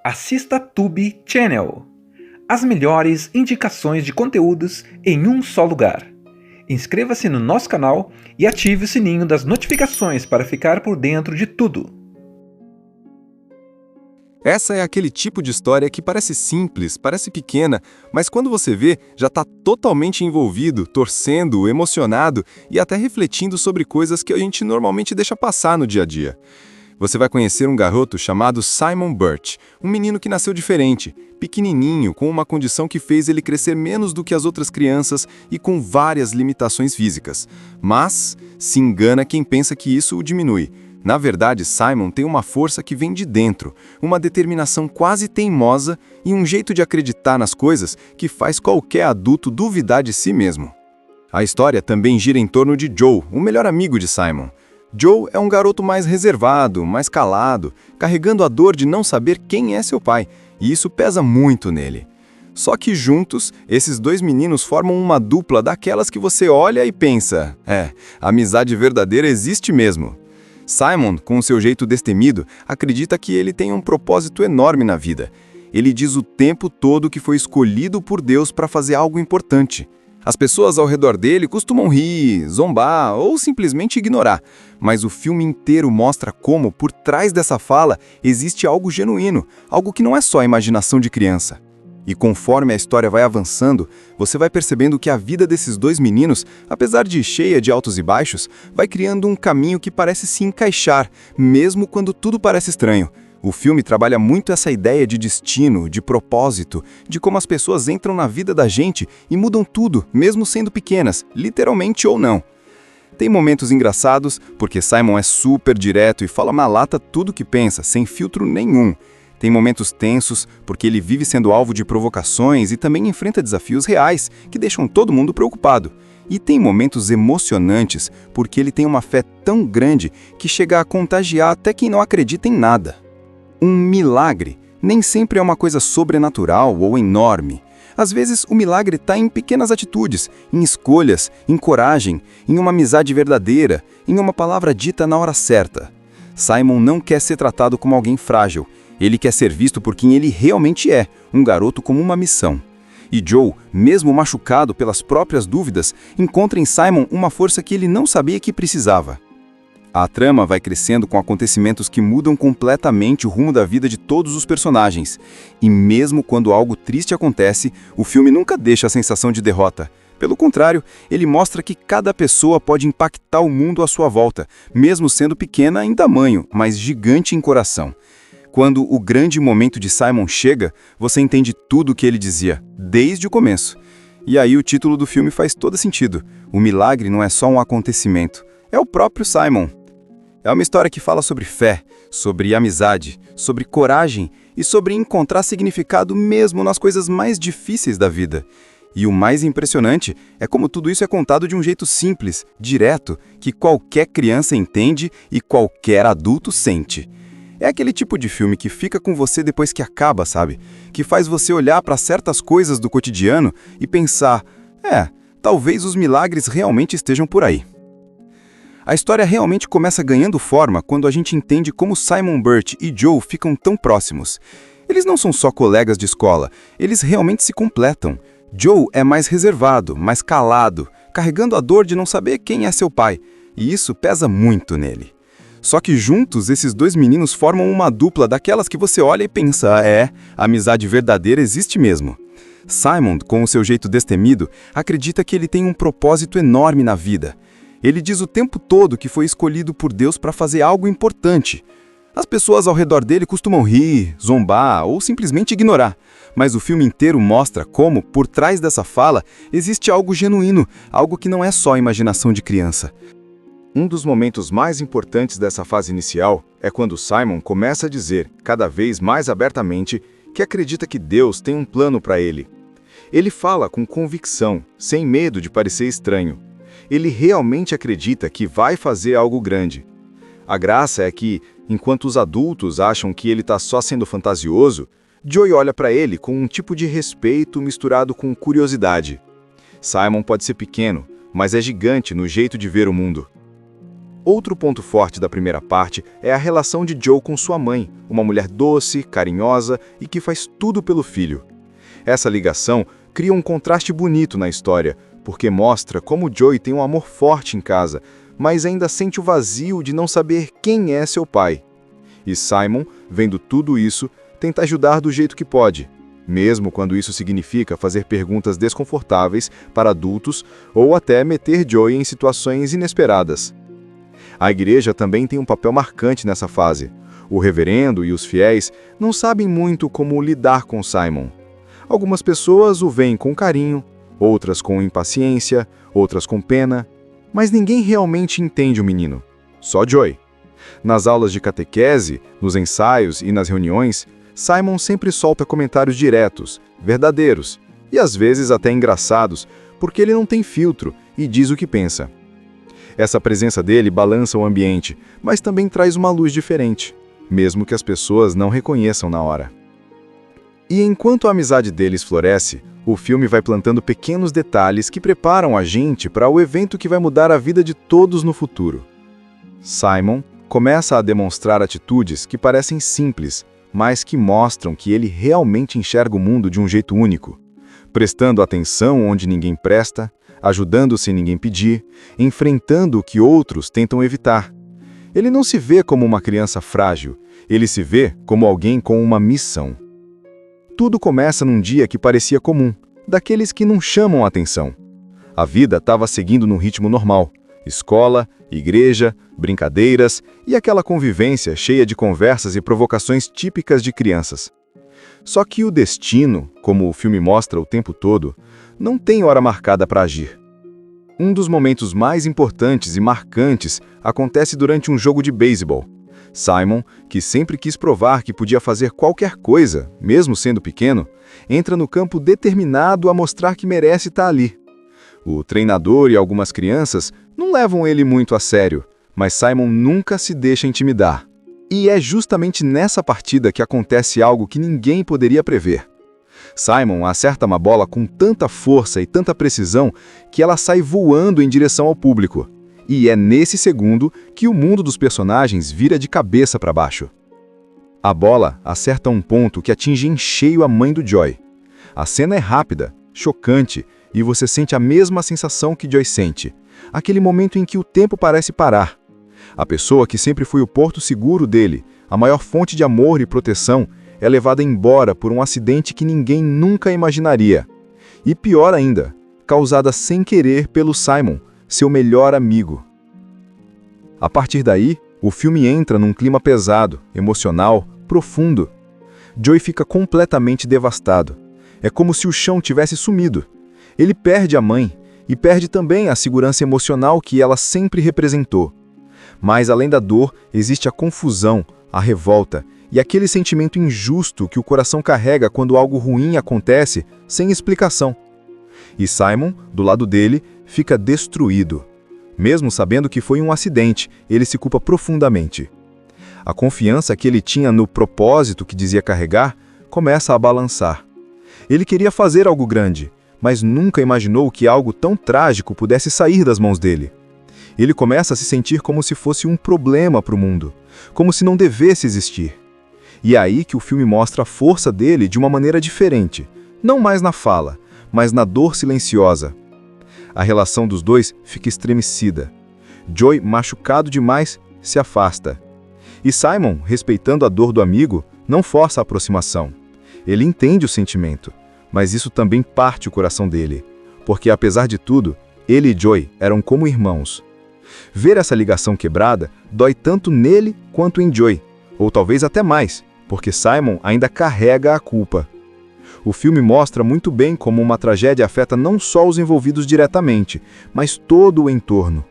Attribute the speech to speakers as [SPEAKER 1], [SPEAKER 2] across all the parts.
[SPEAKER 1] assista Tube Channel. As melhores indicações de conteúdos em um só lugar. Inscreva-se no nosso canal e ative o sininho das notificações para ficar por dentro de tudo.
[SPEAKER 2] Essa é aquele tipo de história que parece simples, parece pequena, mas quando você vê, já está totalmente envolvido, torcendo, emocionado e até refletindo sobre coisas que a gente normalmente deixa passar no dia a dia. Você vai conhecer um garoto chamado Simon Birch, um menino que nasceu diferente, pequenininho, com uma condição que fez ele crescer menos do que as outras crianças e com várias limitações físicas. Mas se engana quem pensa que isso o diminui. Na verdade, Simon tem uma força que vem de dentro, uma determinação quase teimosa e um jeito de acreditar nas coisas que faz qualquer adulto duvidar de si mesmo. A história também gira em torno de Joe, o melhor amigo de Simon. Joe é um garoto mais reservado, mais calado, carregando a dor de não saber quem é seu pai, e isso pesa muito nele. Só que juntos, esses dois meninos formam uma dupla daquelas que você olha e pensa, a amizade verdadeira existe mesmo. Simon, com seu jeito destemido, acredita que ele tem um propósito enorme na vida. Ele diz o tempo todo que foi escolhido por Deus para fazer algo importante. As pessoas ao redor dele costumam rir, zombar ou simplesmente ignorar, mas o filme inteiro mostra como, por trás dessa fala, existe algo genuíno, algo que não é só imaginação de criança. E conforme a história vai avançando, você vai percebendo que a vida desses dois meninos, apesar de cheia de altos e baixos, vai criando um caminho que parece se encaixar, mesmo quando tudo parece estranho. O filme trabalha muito essa ideia de destino, de propósito, de como as pessoas entram na vida da gente e mudam tudo, mesmo sendo pequenas, literalmente ou não. Tem momentos engraçados, porque Simon é super direto e fala na lata tudo que pensa, sem filtro nenhum. Tem momentos tensos, porque ele vive sendo alvo de provocações e também enfrenta desafios reais, que deixam todo mundo preocupado. E tem momentos emocionantes, porque ele tem uma fé tão grande que chega a contagiar até quem não acredita em nada. Um milagre nem sempre é uma coisa sobrenatural ou enorme. Às vezes, o milagre está em pequenas atitudes, em escolhas, em coragem, em uma amizade verdadeira, em uma palavra dita na hora certa. Simon não quer ser tratado como alguém frágil. Ele quer ser visto por quem ele realmente é, um garoto com uma missão. E Joe, mesmo machucado pelas próprias dúvidas, encontra em Simon uma força que ele não sabia que precisava. A trama vai crescendo com acontecimentos que mudam completamente o rumo da vida de todos os personagens. E mesmo quando algo triste acontece, o filme nunca deixa a sensação de derrota. Pelo contrário, ele mostra que cada pessoa pode impactar o mundo à sua volta, mesmo sendo pequena em tamanho, mas gigante em coração. Quando o grande momento de Simon chega, você entende tudo o que ele dizia, desde o começo. E aí o título do filme faz todo sentido. O milagre não é só um acontecimento, é o próprio Simon. É uma história que fala sobre fé, sobre amizade, sobre coragem e sobre encontrar significado mesmo nas coisas mais difíceis da vida. E o mais impressionante é como tudo isso é contado de um jeito simples, direto, que qualquer criança entende e qualquer adulto sente. É aquele tipo de filme que fica com você depois que acaba, sabe? Que faz você olhar para certas coisas do cotidiano e pensar, talvez os milagres realmente estejam por aí. A história realmente começa ganhando forma quando a gente entende como Simon Birch e Joe ficam tão próximos. Eles não são só colegas de escola, eles realmente se completam. Joe é mais reservado, mais calado, carregando a dor de não saber quem é seu pai, e isso pesa muito nele. Só que juntos, esses dois meninos formam uma dupla daquelas que você olha e pensa, a amizade verdadeira existe mesmo. Simon, com o seu jeito destemido, acredita que ele tem um propósito enorme na vida. Ele diz o tempo todo que foi escolhido por Deus para fazer algo importante. As pessoas ao redor dele costumam rir, zombar ou simplesmente ignorar. Mas o filme inteiro mostra como, por trás dessa fala, existe algo genuíno, algo que não é só imaginação de criança. Um dos momentos mais importantes dessa fase inicial é quando Simon começa a dizer, cada vez mais abertamente, que acredita que Deus tem um plano para ele. Ele fala com convicção, sem medo de parecer estranho. Ele realmente acredita que vai fazer algo grande. A graça é que, enquanto os adultos acham que ele está só sendo fantasioso, Joey olha para ele com um tipo de respeito misturado com curiosidade. Simon pode ser pequeno, mas é gigante no jeito de ver o mundo. Outro ponto forte da primeira parte é a relação de Joe com sua mãe, uma mulher doce, carinhosa e que faz tudo pelo filho. Essa ligação cria um contraste bonito na história, porque mostra como Joey tem um amor forte em casa, mas ainda sente o vazio de não saber quem é seu pai. E Simon, vendo tudo isso, tenta ajudar do jeito que pode, mesmo quando isso significa fazer perguntas desconfortáveis para adultos ou até meter Joey em situações inesperadas. A igreja também tem um papel marcante nessa fase. O reverendo e os fiéis não sabem muito como lidar com Simon. Algumas pessoas o veem com carinho, outras com impaciência, outras com pena, mas ninguém realmente entende o menino. Só Joey. Nas aulas de catequese, nos ensaios e nas reuniões, Simon sempre solta comentários diretos, verdadeiros e às vezes até engraçados, porque ele não tem filtro e diz o que pensa. Essa presença dele balança o ambiente, mas também traz uma luz diferente, mesmo que as pessoas não reconheçam na hora. E enquanto a amizade deles floresce, o filme vai plantando pequenos detalhes que preparam a gente para o evento que vai mudar a vida de todos no futuro. Simon começa a demonstrar atitudes que parecem simples, mas que mostram que ele realmente enxerga o mundo de um jeito único, prestando atenção onde ninguém presta, ajudando sem ninguém pedir, enfrentando o que outros tentam evitar. Ele não se vê como uma criança frágil, ele se vê como alguém com uma missão. Tudo começa num dia que parecia comum, daqueles que não chamam a atenção. A vida estava seguindo num ritmo normal. Escola, igreja, brincadeiras e aquela convivência cheia de conversas e provocações típicas de crianças. Só que o destino, como o filme mostra o tempo todo, não tem hora marcada para agir. Um dos momentos mais importantes e marcantes acontece durante um jogo de beisebol. Simon, que sempre quis provar que podia fazer qualquer coisa, mesmo sendo pequeno, entra no campo determinado a mostrar que merece estar ali. O treinador e algumas crianças não levam ele muito a sério, mas Simon nunca se deixa intimidar. E é justamente nessa partida que acontece algo que ninguém poderia prever. Simon acerta uma bola com tanta força e tanta precisão que ela sai voando em direção ao público. E é nesse segundo que o mundo dos personagens vira de cabeça para baixo. A bola acerta um ponto que atinge em cheio a mãe do Joey. A cena é rápida, chocante, e você sente a mesma sensação que Joey sente. Aquele momento em que o tempo parece parar. A pessoa que sempre foi o porto seguro dele, a maior fonte de amor e proteção, é levada embora por um acidente que ninguém nunca imaginaria. E pior ainda, causada sem querer pelo Simon, seu melhor amigo. A partir daí, o filme entra num clima pesado, emocional, profundo. Joey fica completamente devastado. É como se o chão tivesse sumido. Ele perde a mãe e perde também a segurança emocional que ela sempre representou. Mas além da dor, existe a confusão, a revolta e aquele sentimento injusto que o coração carrega quando algo ruim acontece sem explicação. E Simon, do lado dele, fica destruído. Mesmo sabendo que foi um acidente, ele se culpa profundamente. A confiança que ele tinha no propósito que dizia carregar começa a balançar. Ele queria fazer algo grande, mas nunca imaginou que algo tão trágico pudesse sair das mãos dele. Ele começa a se sentir como se fosse um problema para o mundo, como se não devesse existir. E é aí que o filme mostra a força dele de uma maneira diferente, não mais na fala, mas na dor silenciosa. A relação dos dois fica estremecida. Joey, machucado demais, se afasta. E Simon, respeitando a dor do amigo, não força a aproximação. Ele entende o sentimento, mas isso também parte o coração dele, porque apesar de tudo, ele e Joey eram como irmãos. Ver essa ligação quebrada dói tanto nele quanto em Joey, ou talvez até mais, porque Simon ainda carrega a culpa. O filme mostra muito bem como uma tragédia afeta não só os envolvidos diretamente, mas todo o entorno.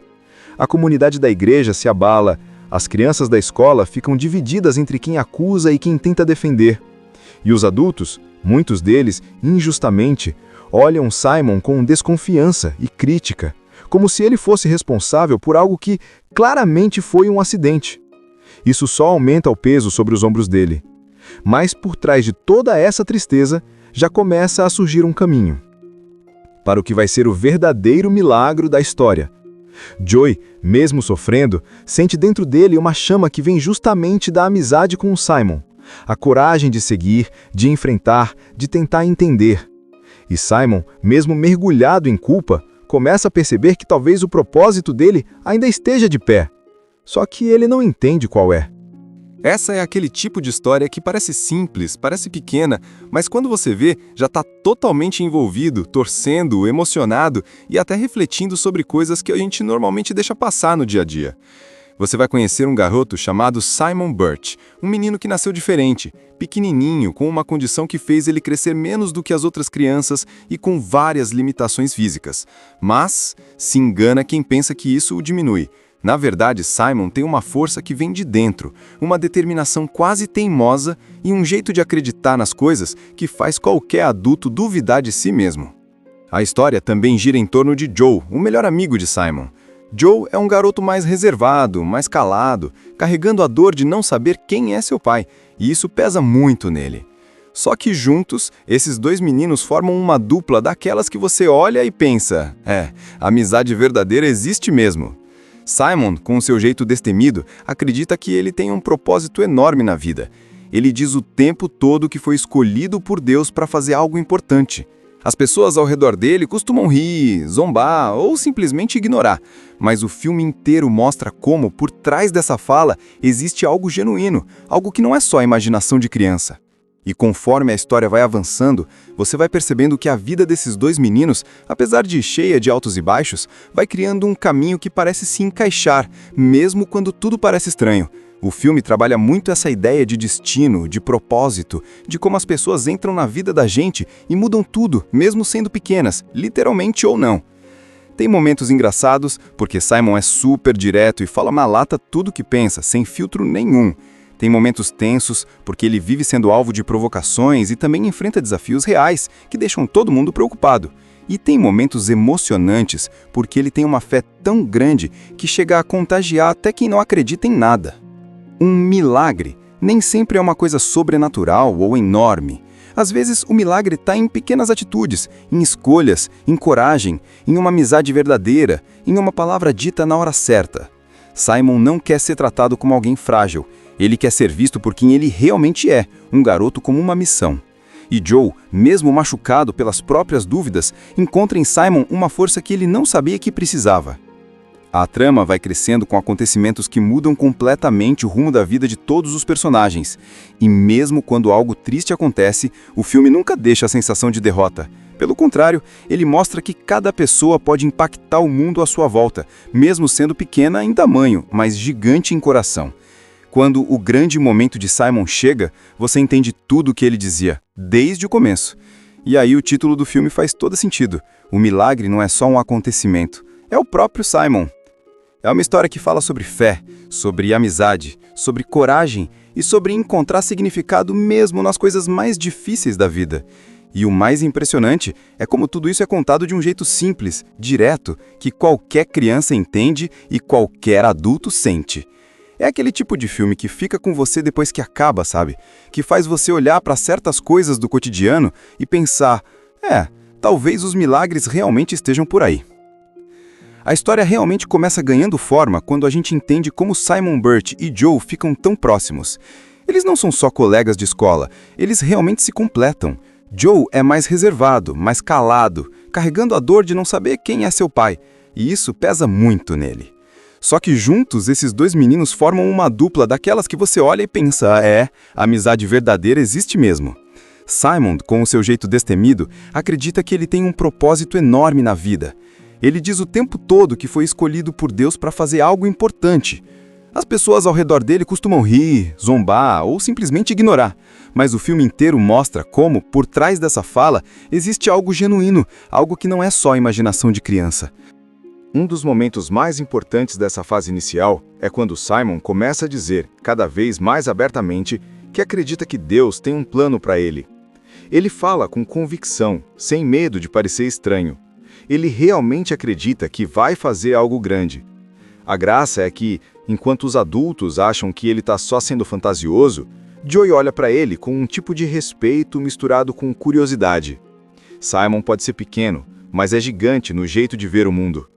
[SPEAKER 2] A comunidade da igreja se abala, as crianças da escola ficam divididas entre quem acusa e quem tenta defender. E os adultos, muitos deles, injustamente, olham Simon com desconfiança e crítica, como se ele fosse responsável por algo que claramente foi um acidente. Isso só aumenta o peso sobre os ombros dele. Mas por trás de toda essa tristeza, já começa a surgir um caminho para o que vai ser o verdadeiro milagre da história.
[SPEAKER 3] Joey, mesmo sofrendo, sente dentro dele uma chama que vem justamente da amizade com o Simon. A coragem de seguir, de enfrentar, de tentar entender. E Simon, mesmo mergulhado em culpa, começa a perceber que talvez o propósito dele ainda esteja de pé. Só que ele não entende qual é.
[SPEAKER 2] Essa é aquele tipo de história que parece simples, parece pequena, mas quando você vê, já está totalmente envolvido, torcendo, emocionado e até refletindo sobre coisas que a gente normalmente deixa passar no dia a dia. Você vai conhecer um garoto chamado Simon Birch, um menino que nasceu diferente, pequenininho, com uma condição que fez ele crescer menos do que as outras crianças e com várias limitações físicas. Mas se engana quem pensa que isso o diminui. Na verdade, Simon tem uma força que vem de dentro, uma determinação quase teimosa e um jeito de acreditar nas coisas que faz qualquer adulto duvidar de si mesmo. A história também gira em torno de Joe, o melhor amigo de Simon. Joe é um garoto mais reservado, mais calado, carregando a dor de não saber quem é seu pai, e isso pesa muito nele. Só que juntos, esses dois meninos formam uma dupla daquelas que você olha e pensa, a amizade verdadeira existe mesmo. Simon, com seu jeito destemido, acredita que ele tem um propósito enorme na vida. Ele diz o tempo todo que foi escolhido por Deus para fazer algo importante. As pessoas ao redor dele costumam rir, zombar ou simplesmente ignorar, mas o filme inteiro mostra como, por trás dessa fala, existe algo genuíno, algo que não é só imaginação de criança. E conforme a história vai avançando, você vai percebendo que a vida desses dois meninos, apesar de cheia de altos e baixos, vai criando um caminho que parece se encaixar, mesmo quando tudo parece estranho. O filme trabalha muito essa ideia de destino, de propósito, de como as pessoas entram na vida da gente e mudam tudo, mesmo sendo pequenas, literalmente ou não. Tem momentos engraçados, porque Simon é super direto e fala na lata tudo que pensa, sem filtro nenhum. Tem momentos tensos, porque ele vive sendo alvo de provocações e também enfrenta desafios reais, que deixam todo mundo preocupado. E tem momentos emocionantes, porque ele tem uma fé tão grande que chega a contagiar até quem não acredita em nada. Um milagre nem sempre é uma coisa sobrenatural ou enorme. Às vezes, o milagre está em pequenas atitudes, em escolhas, em coragem, em uma amizade verdadeira, em uma palavra dita na hora certa. Simon não quer ser tratado como alguém frágil. Ele quer ser visto por quem ele realmente é, um garoto com uma missão. E Joe, mesmo machucado pelas próprias dúvidas, encontra em Simon uma força que ele não sabia que precisava. A trama vai crescendo com acontecimentos que mudam completamente o rumo da vida de todos os personagens. E mesmo quando algo triste acontece, o filme nunca deixa a sensação de derrota. Pelo contrário, ele mostra que cada pessoa pode impactar o mundo à sua volta, mesmo sendo pequena em tamanho, mas gigante em coração. Quando o grande momento de Simon chega, você entende tudo o que ele dizia, desde o começo. E aí o título do filme faz todo sentido. O milagre não é só um acontecimento, é o próprio Simon. É uma história que fala sobre fé, sobre amizade, sobre coragem e sobre encontrar significado mesmo nas coisas mais difíceis da vida. E o mais impressionante é como tudo isso é contado de um jeito simples, direto, que qualquer criança entende e qualquer adulto sente. É aquele tipo de filme que fica com você depois que acaba, sabe? Que faz você olhar para certas coisas do cotidiano e pensar, talvez os milagres realmente estejam por aí. A história realmente começa ganhando forma quando a gente entende como Simon Birch e Joe ficam tão próximos. Eles não são só colegas de escola, eles realmente se completam. Joe é mais reservado, mais calado, carregando a dor de não saber quem é seu pai, e isso pesa muito nele. Só que juntos, esses dois meninos formam uma dupla daquelas que você olha e pensa, a amizade verdadeira existe mesmo. Simon, com o seu jeito destemido, acredita que ele tem um propósito enorme na vida. Ele diz o tempo todo que foi escolhido por Deus para fazer algo importante. As pessoas ao redor dele costumam rir, zombar ou simplesmente ignorar, mas o filme inteiro mostra como, por trás dessa fala, existe algo genuíno, algo que não é só imaginação de criança. Um dos momentos mais importantes dessa fase inicial é quando Simon começa a dizer, cada vez mais abertamente, que acredita que Deus tem um plano para ele. Ele fala com convicção, sem medo de parecer estranho. Ele realmente acredita que vai fazer algo grande. A graça é que, enquanto os adultos acham que ele está só sendo fantasioso, Joey olha para ele com um tipo de respeito misturado com curiosidade. Simon pode ser pequeno, mas é gigante no jeito de ver o mundo.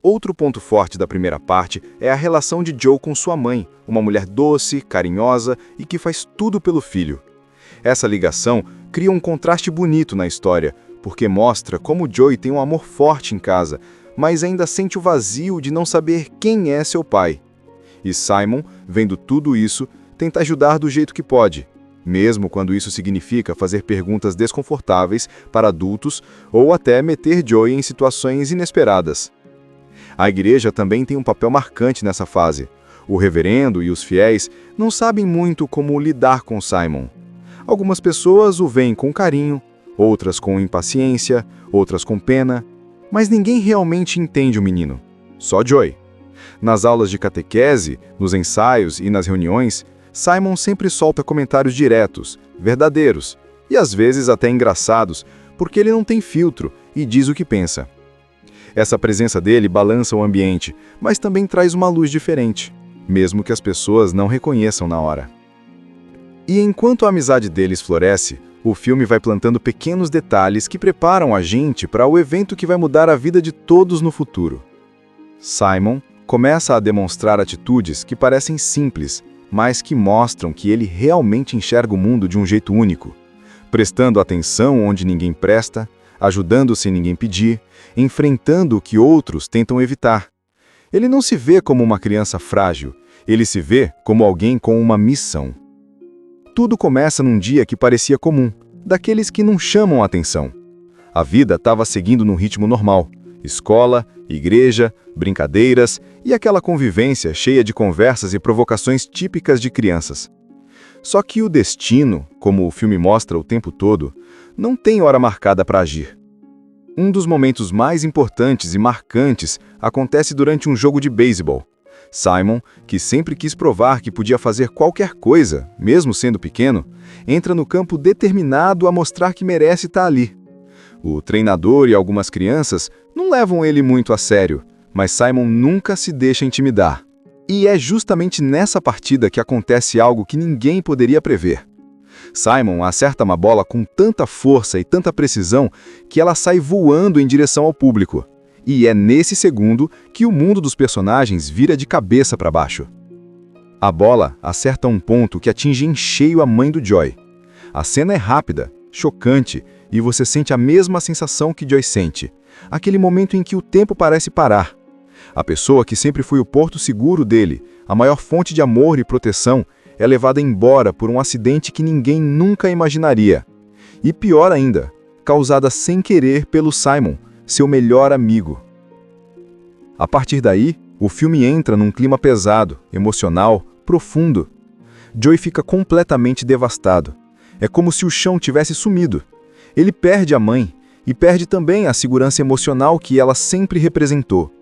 [SPEAKER 3] Outro ponto forte da primeira parte é a relação de Joe com sua mãe, uma mulher doce, carinhosa e que faz tudo pelo filho. Essa ligação cria um contraste bonito na história, porque mostra como Joey tem um amor forte em casa, mas ainda sente o vazio de não saber quem é seu pai. E Simon, vendo tudo isso, tenta ajudar do jeito que pode, mesmo quando isso significa fazer perguntas desconfortáveis para adultos ou até meter Joey em situações inesperadas. A igreja também tem um papel marcante nessa fase. O reverendo e os fiéis não sabem muito como lidar com Simon. Algumas pessoas o veem com carinho, outras com impaciência, outras com pena, mas ninguém realmente entende o menino. Só Joey. Nas aulas de catequese, nos ensaios e nas reuniões, Simon sempre solta comentários diretos, verdadeiros e às vezes até engraçados, porque ele não tem filtro e diz o que pensa. Essa presença dele balança o ambiente, mas também traz uma luz diferente, mesmo que as pessoas não reconheçam na hora. E enquanto a amizade deles floresce, o filme vai plantando pequenos detalhes que preparam a gente para o evento que vai mudar a vida de todos no futuro. Simon começa a demonstrar atitudes que parecem simples, mas que mostram que ele realmente enxerga o mundo de um jeito único, prestando atenção onde ninguém presta, ajudando sem ninguém pedir, enfrentando o que outros tentam evitar. Ele não se vê como uma criança frágil, ele se vê como alguém com uma missão. Tudo começa num dia que parecia comum, daqueles que não chamam a atenção. A vida estava seguindo num ritmo normal, escola, igreja, brincadeiras e aquela convivência cheia de conversas e provocações típicas de crianças. Só que o destino, como o filme mostra o tempo todo, não tem hora marcada para agir. Um dos momentos mais importantes e marcantes acontece durante um jogo de beisebol. Simon, que sempre quis provar que podia fazer qualquer coisa, mesmo sendo pequeno, entra no campo determinado a mostrar que merece estar ali. O treinador e algumas crianças não levam ele muito a sério, mas Simon nunca se deixa intimidar. E é justamente nessa partida que acontece algo que ninguém poderia prever. Simon acerta uma bola com tanta força e tanta precisão que ela sai voando em direção ao público. E é nesse segundo que o mundo dos personagens vira de cabeça para baixo. A bola acerta um ponto que atinge em cheio a mãe do Joey. A cena é rápida, chocante, e você sente a mesma sensação que Joey sente. Aquele momento em que o tempo parece parar. A pessoa que sempre foi o porto seguro dele, a maior fonte de amor e proteção, é levada embora por um acidente que ninguém nunca imaginaria. E pior ainda, causada sem querer pelo Simon, seu melhor amigo. A partir daí, o filme entra num clima pesado, emocional, profundo. Joey fica completamente devastado. É como se o chão tivesse sumido. Ele perde a mãe e perde também a segurança emocional que ela sempre representou.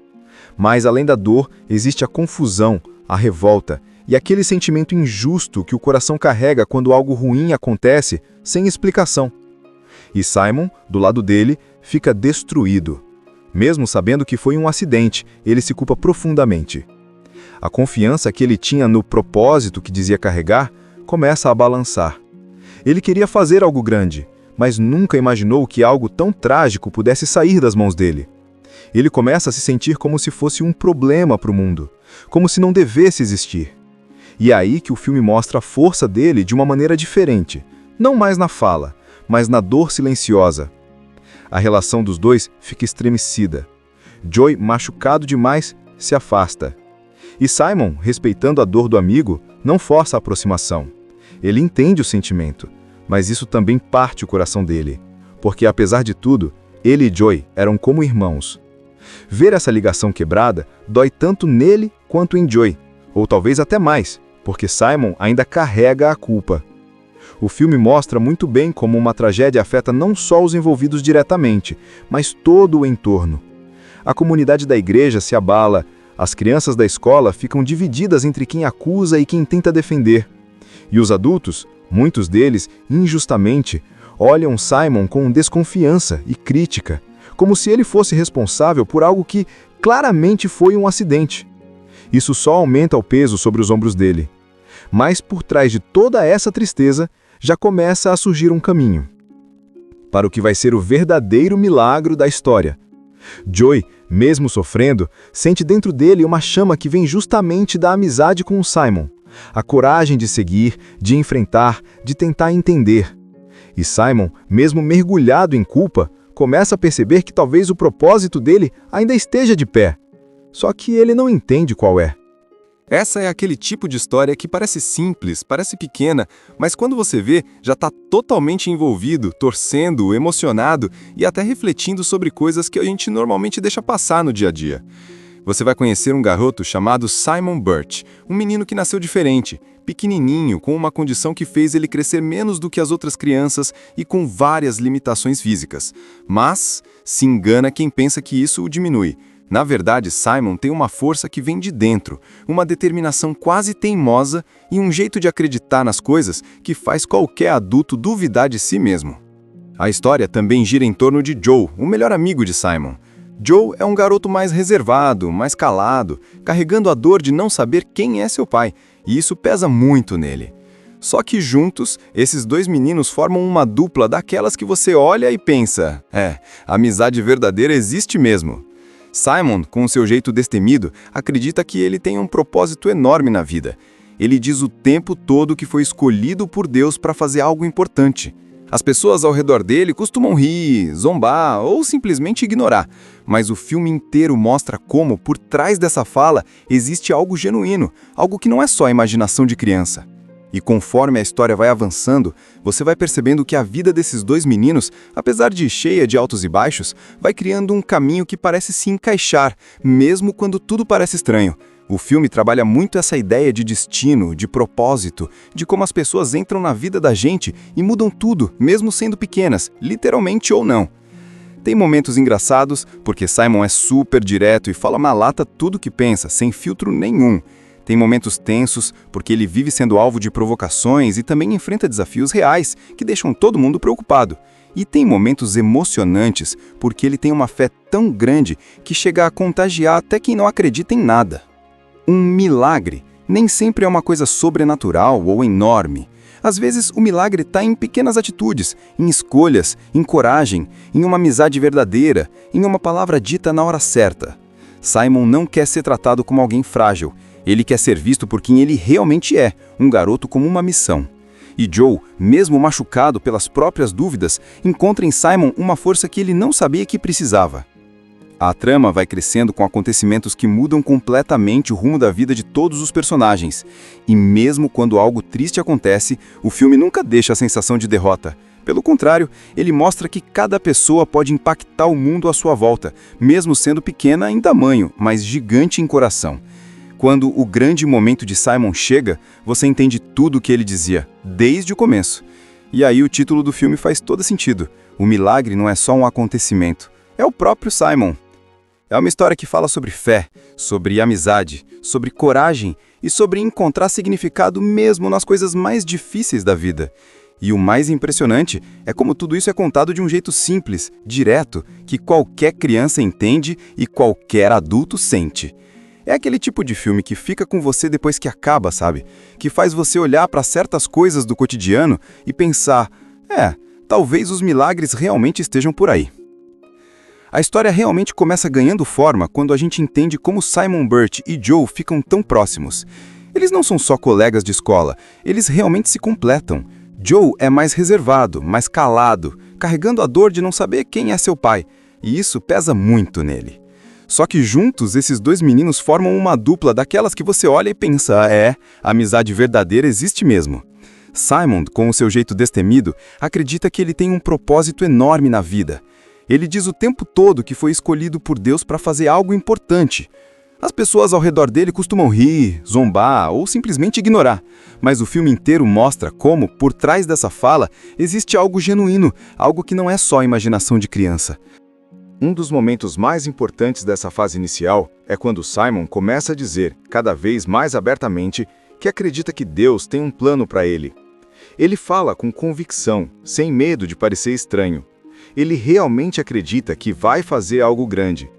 [SPEAKER 3] Mas além da dor, existe a confusão, a revolta e aquele sentimento injusto que o coração carrega quando algo ruim acontece sem explicação. E Simon, do lado dele, fica destruído. Mesmo sabendo que foi um acidente, ele se culpa profundamente. A confiança que ele tinha no propósito que dizia carregar começa a balançar. Ele queria fazer algo grande, mas nunca imaginou que algo tão trágico pudesse sair das mãos dele. Ele começa a se sentir como se fosse um problema para o mundo, como se não devesse existir. E é aí que o filme mostra a força dele de uma maneira diferente, não mais na fala, mas na dor silenciosa. A relação dos dois fica estremecida. Joey, machucado demais, se afasta. E Simon, respeitando a dor do amigo, não força a aproximação. Ele entende o sentimento, mas isso também parte o coração dele, porque apesar de tudo, ele e Joey eram como irmãos. Ver essa ligação quebrada dói tanto nele quanto em Joey, ou talvez até mais, porque Simon ainda carrega a culpa. O filme mostra muito bem como uma tragédia afeta não só os envolvidos diretamente, mas todo o entorno. A comunidade da igreja se abala, as crianças da escola ficam divididas entre quem acusa e quem tenta defender. E os adultos, muitos deles, injustamente, olham Simon com desconfiança e crítica, como se ele fosse responsável por algo que claramente foi um acidente. Isso só aumenta o peso sobre os ombros dele. Mas por trás de toda essa tristeza, já começa a surgir um caminho para o que vai ser o verdadeiro milagre da história. Joey, mesmo sofrendo, sente dentro dele uma chama que vem justamente da amizade com o Simon. A coragem de seguir, de enfrentar, de tentar entender. E Simon, mesmo mergulhado em culpa, começa a perceber que talvez o propósito dele ainda esteja de pé. Só que ele não entende qual é.
[SPEAKER 2] Essa é aquele tipo de história que parece simples, parece pequena, mas quando você vê, já está totalmente envolvido, torcendo, emocionado e até refletindo sobre coisas que a gente normalmente deixa passar no dia a dia. Você vai conhecer um garoto chamado Simon Birch, um menino que nasceu diferente, pequenininho, com uma condição que fez ele crescer menos do que as outras crianças e com várias limitações físicas. Mas se engana quem pensa que isso o diminui. Na verdade, Simon tem uma força que vem de dentro, uma determinação quase teimosa e um jeito de acreditar nas coisas que faz qualquer adulto duvidar de si mesmo. A história também gira em torno de Joe, o melhor amigo de Simon. Joe é um garoto mais reservado, mais calado, carregando a dor de não saber quem é seu pai, e isso pesa muito nele. Só que juntos, esses dois meninos formam uma dupla daquelas que você olha e pensa, a amizade verdadeira existe mesmo. Simon, com seu jeito destemido, acredita que ele tem um propósito enorme na vida. Ele diz o tempo todo que foi escolhido por Deus para fazer algo importante. As pessoas ao redor dele costumam rir, zombar ou simplesmente ignorar, mas o filme inteiro mostra como, por trás dessa fala, existe algo genuíno, algo que não é só imaginação de criança. E conforme a história vai avançando, você vai percebendo que a vida desses dois meninos, apesar de cheia de altos e baixos, vai criando um caminho que parece se encaixar, mesmo quando tudo parece estranho. O filme trabalha muito essa ideia de destino, de propósito, de como as pessoas entram na vida da gente e mudam tudo, mesmo sendo pequenas, literalmente ou não. Tem momentos engraçados, porque Simon é super direto e fala na lata tudo que pensa, sem filtro nenhum. Tem momentos tensos, porque ele vive sendo alvo de provocações e também enfrenta desafios reais, que deixam todo mundo preocupado. E tem momentos emocionantes, porque ele tem uma fé tão grande que chega a contagiar até quem não acredita em nada. Um milagre nem sempre é uma coisa sobrenatural ou enorme. Às vezes, o milagre está em pequenas atitudes, em escolhas, em coragem, em uma amizade verdadeira, em uma palavra dita na hora certa. Simon não quer ser tratado como alguém frágil. Ele quer ser visto por quem ele realmente é, um garoto com uma missão. E Joe, mesmo machucado pelas próprias dúvidas, encontra em Simon uma força que ele não sabia que precisava. A trama vai crescendo com acontecimentos que mudam completamente o rumo da vida de todos os personagens. E mesmo quando algo triste acontece, o filme nunca deixa a sensação de derrota. Pelo contrário, ele mostra que cada pessoa pode impactar o mundo à sua volta, mesmo sendo pequena em tamanho, mas gigante em coração. Quando o grande momento de Simon chega, você entende tudo o que ele dizia, desde o começo. E aí o título do filme faz todo sentido. O milagre não é só um acontecimento, é o próprio Simon. É uma história que fala sobre fé, sobre amizade, sobre coragem e sobre encontrar significado mesmo nas coisas mais difíceis da vida. E o mais impressionante é como tudo isso é contado de um jeito simples, direto, que qualquer criança entende e qualquer adulto sente. É aquele tipo de filme que fica com você depois que acaba, sabe? Que faz você olhar para certas coisas do cotidiano e pensar, talvez os milagres realmente estejam por aí. A história realmente começa ganhando forma quando a gente entende como Simon Birch e Joe ficam tão próximos. Eles não são só colegas de escola, eles realmente se completam. Joe é mais reservado, mais calado, carregando a dor de não saber quem é seu pai, e isso pesa muito nele. Só que juntos, esses dois meninos formam uma dupla daquelas que você olha e pensa, a amizade verdadeira existe mesmo. Simon, com o seu jeito destemido, acredita que ele tem um propósito enorme na vida. Ele diz o tempo todo que foi escolhido por Deus para fazer algo importante. As pessoas ao redor dele costumam rir, zombar ou simplesmente ignorar, mas o filme inteiro mostra como, por trás dessa fala, existe algo genuíno, algo que não é só imaginação de criança. Um dos momentos mais importantes dessa fase inicial é quando Simon começa a dizer, cada vez mais abertamente, que acredita que Deus tem um plano para ele. Ele fala com convicção, sem medo de parecer estranho. Ele realmente acredita que vai fazer algo grande.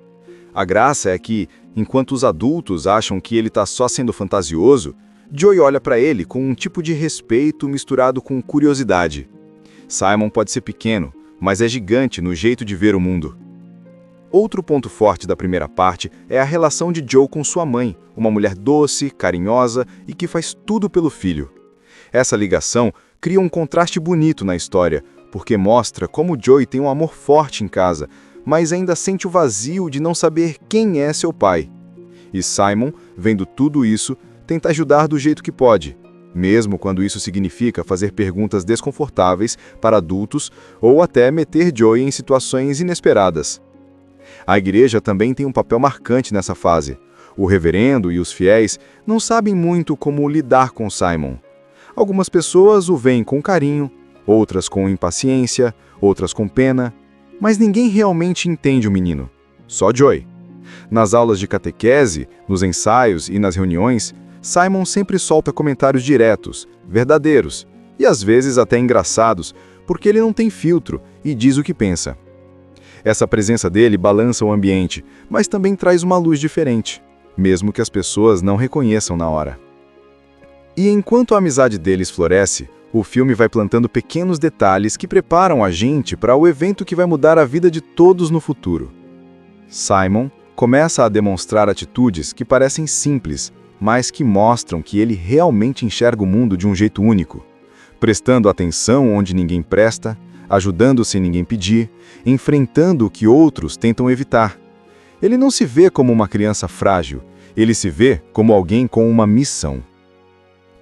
[SPEAKER 2] A graça é que, enquanto os adultos acham que ele está só sendo fantasioso, Joey olha para ele com um tipo de respeito misturado com curiosidade. Simon pode ser pequeno, mas é gigante no jeito de ver o mundo.
[SPEAKER 3] Outro ponto forte da primeira parte é a relação de Joe com sua mãe, uma mulher doce, carinhosa e que faz tudo pelo filho. Essa ligação cria um contraste bonito na história, porque mostra como Joey tem um amor forte em casa, mas ainda sente o vazio de não saber quem é seu pai. E Simon, vendo tudo isso, tenta ajudar do jeito que pode, mesmo quando isso significa fazer perguntas desconfortáveis para adultos ou até meter Joey em situações inesperadas. A igreja também tem um papel marcante nessa fase. O reverendo e os fiéis não sabem muito como lidar com Simon. Algumas pessoas o veem com carinho, outras com impaciência, outras com pena, mas ninguém realmente entende o menino. Só Joey. Nas aulas de catequese, nos ensaios e nas reuniões, Simon sempre solta comentários diretos, verdadeiros e às vezes até engraçados, porque ele não tem filtro e diz o que pensa. Essa presença dele balança o ambiente, mas também traz uma luz diferente, mesmo que as pessoas não reconheçam na hora. E enquanto a amizade deles floresce, o filme vai plantando pequenos detalhes que preparam a gente para o evento que vai mudar a vida de todos no futuro. Simon começa a demonstrar atitudes que parecem simples, mas que mostram que ele realmente enxerga o mundo de um jeito único, prestando atenção onde ninguém presta, ajudando sem ninguém pedir, enfrentando o que outros tentam evitar. Ele não se vê como uma criança frágil, ele se vê como alguém com uma missão.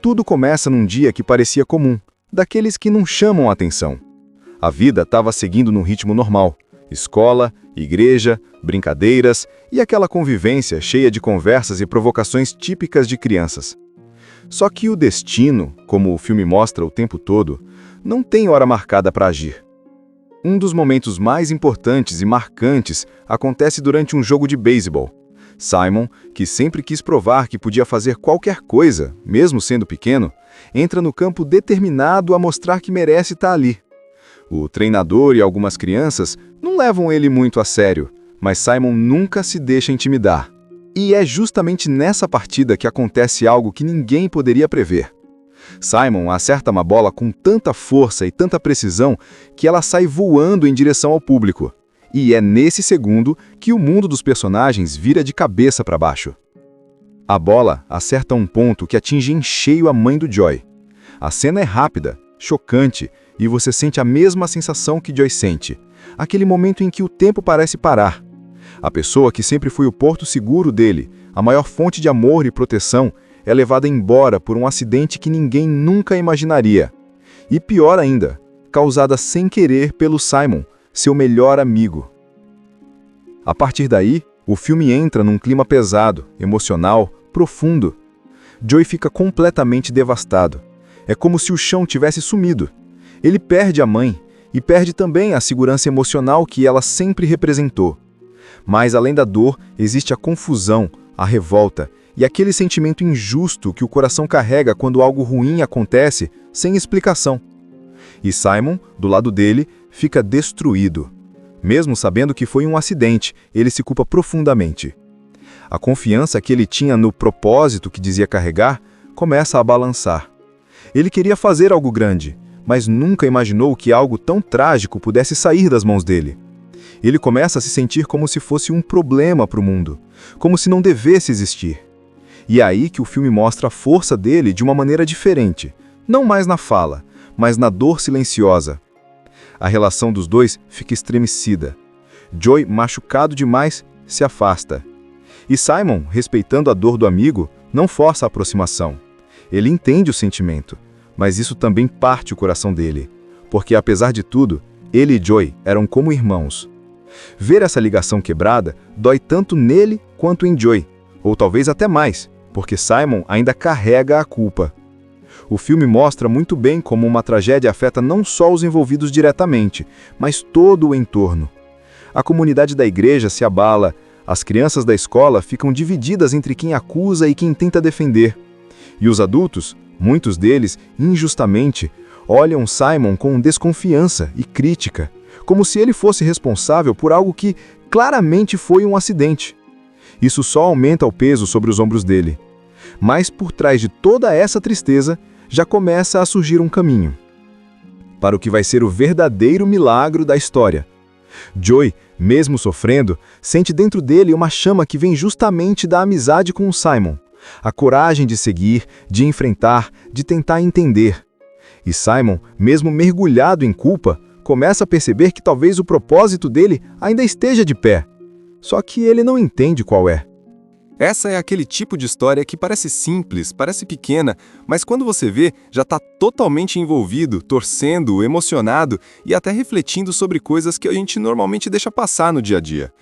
[SPEAKER 3] Tudo começa num dia que parecia comum, daqueles que não chamam a atenção. A vida estava seguindo num ritmo normal. Escola, igreja, brincadeiras e aquela convivência cheia de conversas e provocações típicas de crianças. Só que o destino, como o filme mostra o tempo todo, não tem hora marcada para agir. Um dos momentos mais importantes e marcantes acontece durante um jogo de beisebol. Simon, que sempre quis provar que podia fazer qualquer coisa, mesmo sendo pequeno, entra no campo determinado a mostrar que merece estar ali. O treinador e algumas crianças não levam ele muito a sério, mas Simon nunca se deixa intimidar. E é justamente nessa partida que acontece algo que ninguém poderia prever. Simon acerta uma bola com tanta força e tanta precisão que ela sai voando em direção ao público. E é nesse segundo que o mundo dos personagens vira de cabeça para baixo. A bola acerta um ponto que atinge em cheio a mãe do Joey. A cena é rápida, chocante, e você sente a mesma sensação que Joey sente. Aquele momento em que o tempo parece parar. A pessoa que sempre foi o porto seguro dele, a maior fonte de amor e proteção, é levada embora por um acidente que ninguém nunca imaginaria. E pior ainda, causada sem querer pelo Simon, seu melhor amigo. A partir daí, o filme entra num clima pesado, emocional, profundo. Joey fica completamente devastado. É como se o chão tivesse sumido. Ele perde a mãe e perde também a segurança emocional que ela sempre representou. Mas além da dor, existe a confusão, a revolta e aquele sentimento injusto que o coração carrega quando algo ruim acontece sem explicação. E Simon, do lado dele, fica destruído. Mesmo sabendo que foi um acidente, ele se culpa profundamente. A confiança que ele tinha no propósito que dizia carregar começa a balançar. Ele queria fazer algo grande, mas nunca imaginou que algo tão trágico pudesse sair das mãos dele. Ele começa a se sentir como se fosse um problema para o mundo, como se não devesse existir. E é aí que o filme mostra a força dele de uma maneira diferente, não mais na fala, mas na dor silenciosa. A relação dos dois fica estremecida. Joey, machucado demais, se afasta. E Simon, respeitando a dor do amigo, não força a aproximação. Ele entende o sentimento, mas isso também parte o coração dele, porque apesar de tudo, ele e Joey eram como irmãos. Ver essa ligação quebrada dói tanto nele quanto em Joey, ou talvez até mais, porque Simon ainda carrega a culpa. O filme mostra muito bem como uma tragédia afeta não só os envolvidos diretamente, mas todo o entorno. A comunidade da igreja se abala, as crianças da escola ficam divididas entre quem acusa e quem tenta defender. E os adultos, muitos deles, injustamente, olham Simon com desconfiança e crítica, como se ele fosse responsável por algo que claramente foi um acidente. Isso só aumenta o peso sobre os ombros dele. Mas por trás de toda essa tristeza, já começa a surgir um caminho para o que vai ser o verdadeiro milagre da história. Joey, Mesmo sofrendo, sente dentro dele uma chama que vem justamente da amizade com o Simon. A coragem de seguir, de enfrentar, de tentar entender. E Simon, mesmo mergulhado em culpa, começa a perceber que talvez o propósito dele ainda esteja de pé. Só que ele não entende qual é.
[SPEAKER 2] Essa é aquele tipo de história que parece simples, parece pequena, mas quando você vê, já está totalmente envolvido, torcendo, emocionado e até refletindo sobre coisas que a gente normalmente deixa passar no dia a dia.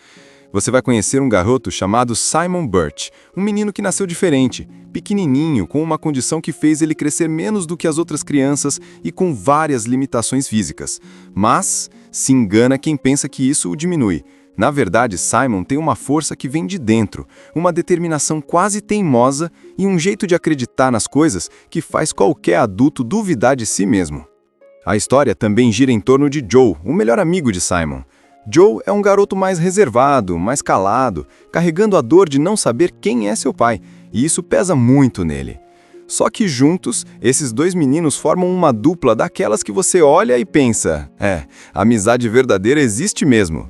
[SPEAKER 2] Você vai conhecer um garoto chamado Simon Birch, um menino que nasceu diferente, pequenininho, com uma condição que fez ele crescer menos do que as outras crianças e com várias limitações físicas. Mas se engana quem pensa que isso o diminui. Na verdade, Simon tem uma força que vem de dentro, uma determinação quase teimosa e um jeito de acreditar nas coisas que faz qualquer adulto duvidar de si mesmo. A história também gira em torno de Joe, o melhor amigo de Simon. Joe é um garoto mais reservado, mais calado, carregando a dor de não saber quem é seu pai, e isso pesa muito nele. Só que juntos, esses dois meninos formam uma dupla daquelas que você olha e pensa, a amizade verdadeira existe mesmo.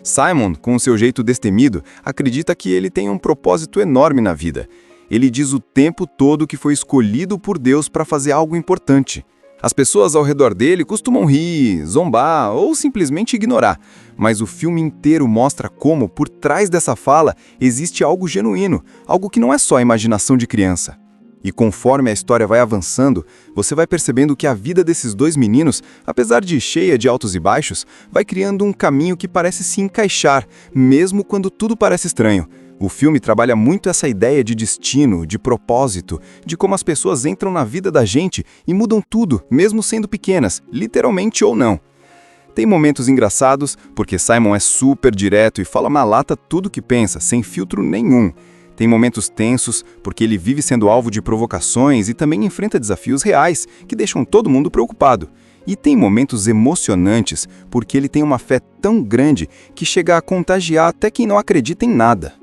[SPEAKER 2] Simon, com seu jeito destemido, acredita que ele tem um propósito enorme na vida. Ele diz o tempo todo que foi escolhido por Deus para fazer algo importante. As pessoas ao redor dele costumam rir, zombar ou simplesmente ignorar, mas o filme inteiro mostra como, por trás dessa fala, existe algo genuíno, algo que não é só imaginação de criança. E conforme a história vai avançando, você vai percebendo que a vida desses dois meninos, apesar de cheia de altos e baixos, vai criando um caminho que parece se encaixar, mesmo quando tudo parece estranho. O filme trabalha muito essa ideia de destino, de propósito, de como as pessoas entram na vida da gente e mudam tudo, mesmo sendo pequenas, literalmente ou não. Tem momentos engraçados, porque Simon é super direto e fala na lata tudo que pensa, sem filtro nenhum. Tem momentos tensos, porque ele vive sendo alvo de provocações e também enfrenta desafios reais, que deixam todo mundo preocupado. E tem momentos emocionantes, porque ele tem uma fé tão grande que chega a contagiar até quem não acredita em nada.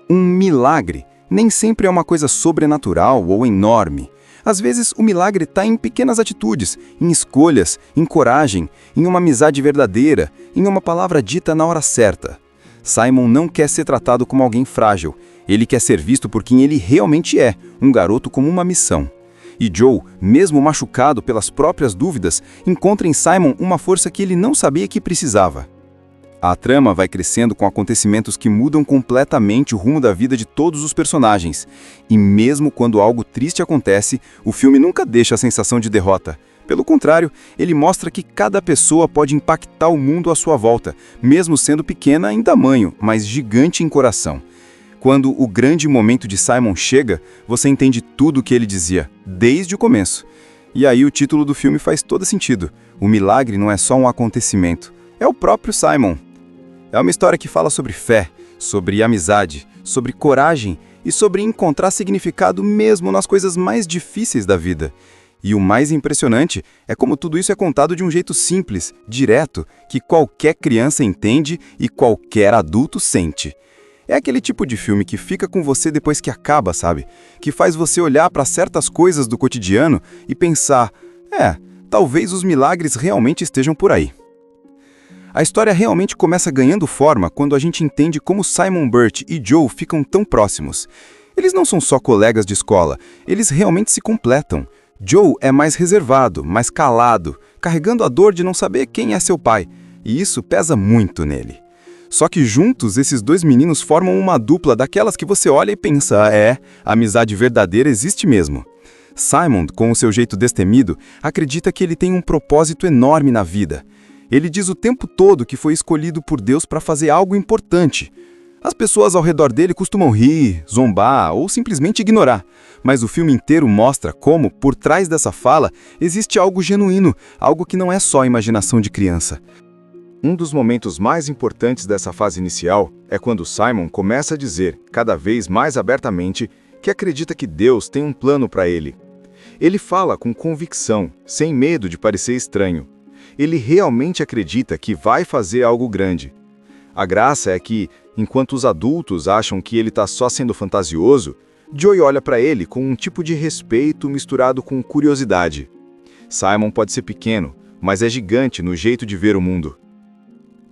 [SPEAKER 2] Um milagre nem sempre é uma coisa sobrenatural ou enorme. Às vezes, o milagre está em pequenas atitudes, em escolhas, em coragem, em uma amizade verdadeira, em uma palavra dita na hora certa. Simon não quer ser tratado como alguém frágil. Ele quer ser visto por quem ele realmente é, um garoto com uma missão. E Joe, mesmo machucado pelas próprias dúvidas, encontra em Simon uma força que ele não sabia que precisava. A trama vai crescendo com acontecimentos que mudam completamente o rumo da vida de todos os personagens. E mesmo quando algo triste acontece, o filme nunca deixa a sensação de derrota. Pelo contrário, ele mostra que cada pessoa pode impactar o mundo à sua volta, mesmo sendo pequena em tamanho, mas gigante em coração. Quando o grande momento de Simon chega, você entende tudo o que ele dizia, desde o começo. E aí o título do filme faz todo sentido. O milagre não é só um acontecimento, é o próprio Simon. É uma história que fala sobre fé, sobre amizade, sobre coragem e sobre encontrar significado mesmo nas coisas mais difíceis da vida. E o mais impressionante é como tudo isso é contado de um jeito simples, direto, que qualquer criança entende e qualquer adulto sente. É aquele tipo de filme que fica com você depois que acaba, sabe? Que faz você olhar para certas coisas do cotidiano e pensar, talvez os milagres realmente estejam por aí. A história realmente começa ganhando forma quando a gente entende como Simon Birch e Joe ficam tão próximos. Eles não são só colegas de escola, eles realmente se completam. Joe é mais reservado, mais calado, carregando a dor de não saber quem é seu pai, e isso pesa muito nele. Só que juntos, esses dois meninos formam uma dupla daquelas que você olha e pensa, a amizade verdadeira existe mesmo. Simon, com o seu jeito destemido, acredita que ele tem um propósito enorme na vida. Ele diz o tempo todo que foi escolhido por Deus para fazer algo importante. As pessoas ao redor dele costumam rir, zombar ou simplesmente ignorar, mas o filme inteiro mostra como, por trás dessa fala, existe algo genuíno, algo que não é só imaginação de criança. Um dos momentos mais importantes dessa fase inicial é quando Simon começa a dizer, cada vez mais abertamente, que acredita que Deus tem um plano para ele. Ele fala com convicção, sem medo de parecer estranho. Ele realmente acredita que vai fazer algo grande. A graça é que, enquanto os adultos acham que ele está só sendo fantasioso, Joey olha para ele com um tipo de respeito misturado com curiosidade. Simon pode ser pequeno, mas é gigante no jeito de ver o mundo.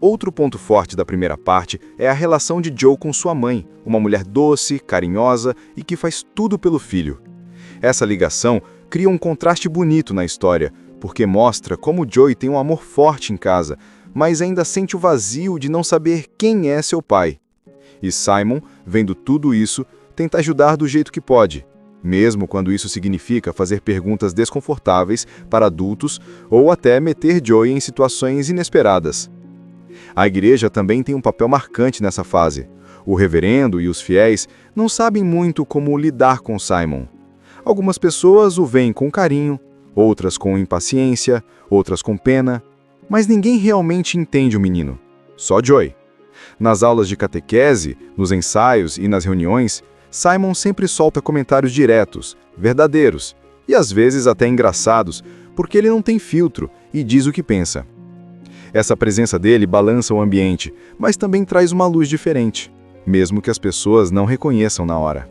[SPEAKER 3] Outro ponto forte da primeira parte é a relação de Joe com sua mãe, uma mulher doce, carinhosa e que faz tudo pelo filho. Essa ligação cria um contraste bonito na história, porque mostra como Joey tem um amor forte em casa, mas ainda sente o vazio de não saber quem é seu pai. E Simon, vendo tudo isso, tenta ajudar do jeito que pode, mesmo quando isso significa fazer perguntas desconfortáveis para adultos ou até meter Joey em situações inesperadas. A igreja também tem um papel marcante nessa fase. O reverendo e os fiéis não sabem muito como lidar com Simon. Algumas pessoas o veem com carinho, outras com impaciência, outras com pena, mas ninguém realmente entende o menino. Só Joey. Nas aulas de catequese, nos ensaios e nas reuniões, Simon sempre solta comentários diretos, verdadeiros e às vezes até engraçados, porque ele não tem filtro e diz o que pensa. Essa presença dele balança o ambiente, mas também traz uma luz diferente, mesmo que as pessoas não reconheçam na hora.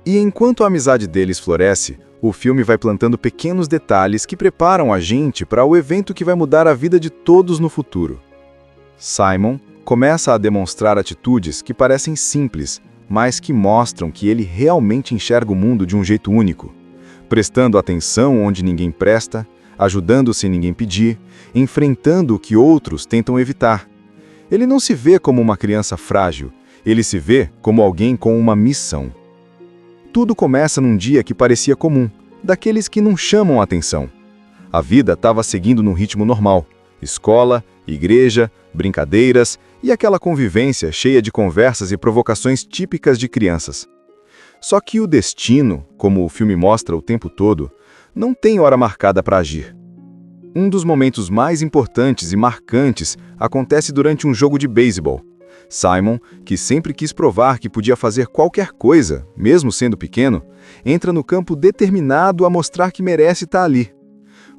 [SPEAKER 3] E enquanto a amizade deles floresce, o filme vai plantando pequenos detalhes que preparam a gente para o evento que vai mudar a vida de todos no futuro. Simon começa a demonstrar atitudes que parecem simples, mas que mostram que ele realmente enxerga o mundo de um jeito único, prestando atenção onde ninguém presta, ajudando sem ninguém pedir, enfrentando o que outros tentam evitar. Ele não se vê como uma criança frágil, ele se vê como alguém com uma missão. Tudo começa num dia que parecia comum, daqueles que não chamam a atenção. A vida estava seguindo num ritmo normal, escola, igreja, brincadeiras e aquela convivência cheia de conversas e provocações típicas de crianças. Só que o destino, como o filme mostra o tempo todo, não tem hora marcada para agir. Um dos momentos mais importantes e marcantes acontece durante um jogo de beisebol. Simon, que sempre quis provar que podia fazer qualquer coisa, mesmo sendo pequeno, entra no campo determinado a mostrar que merece estar ali.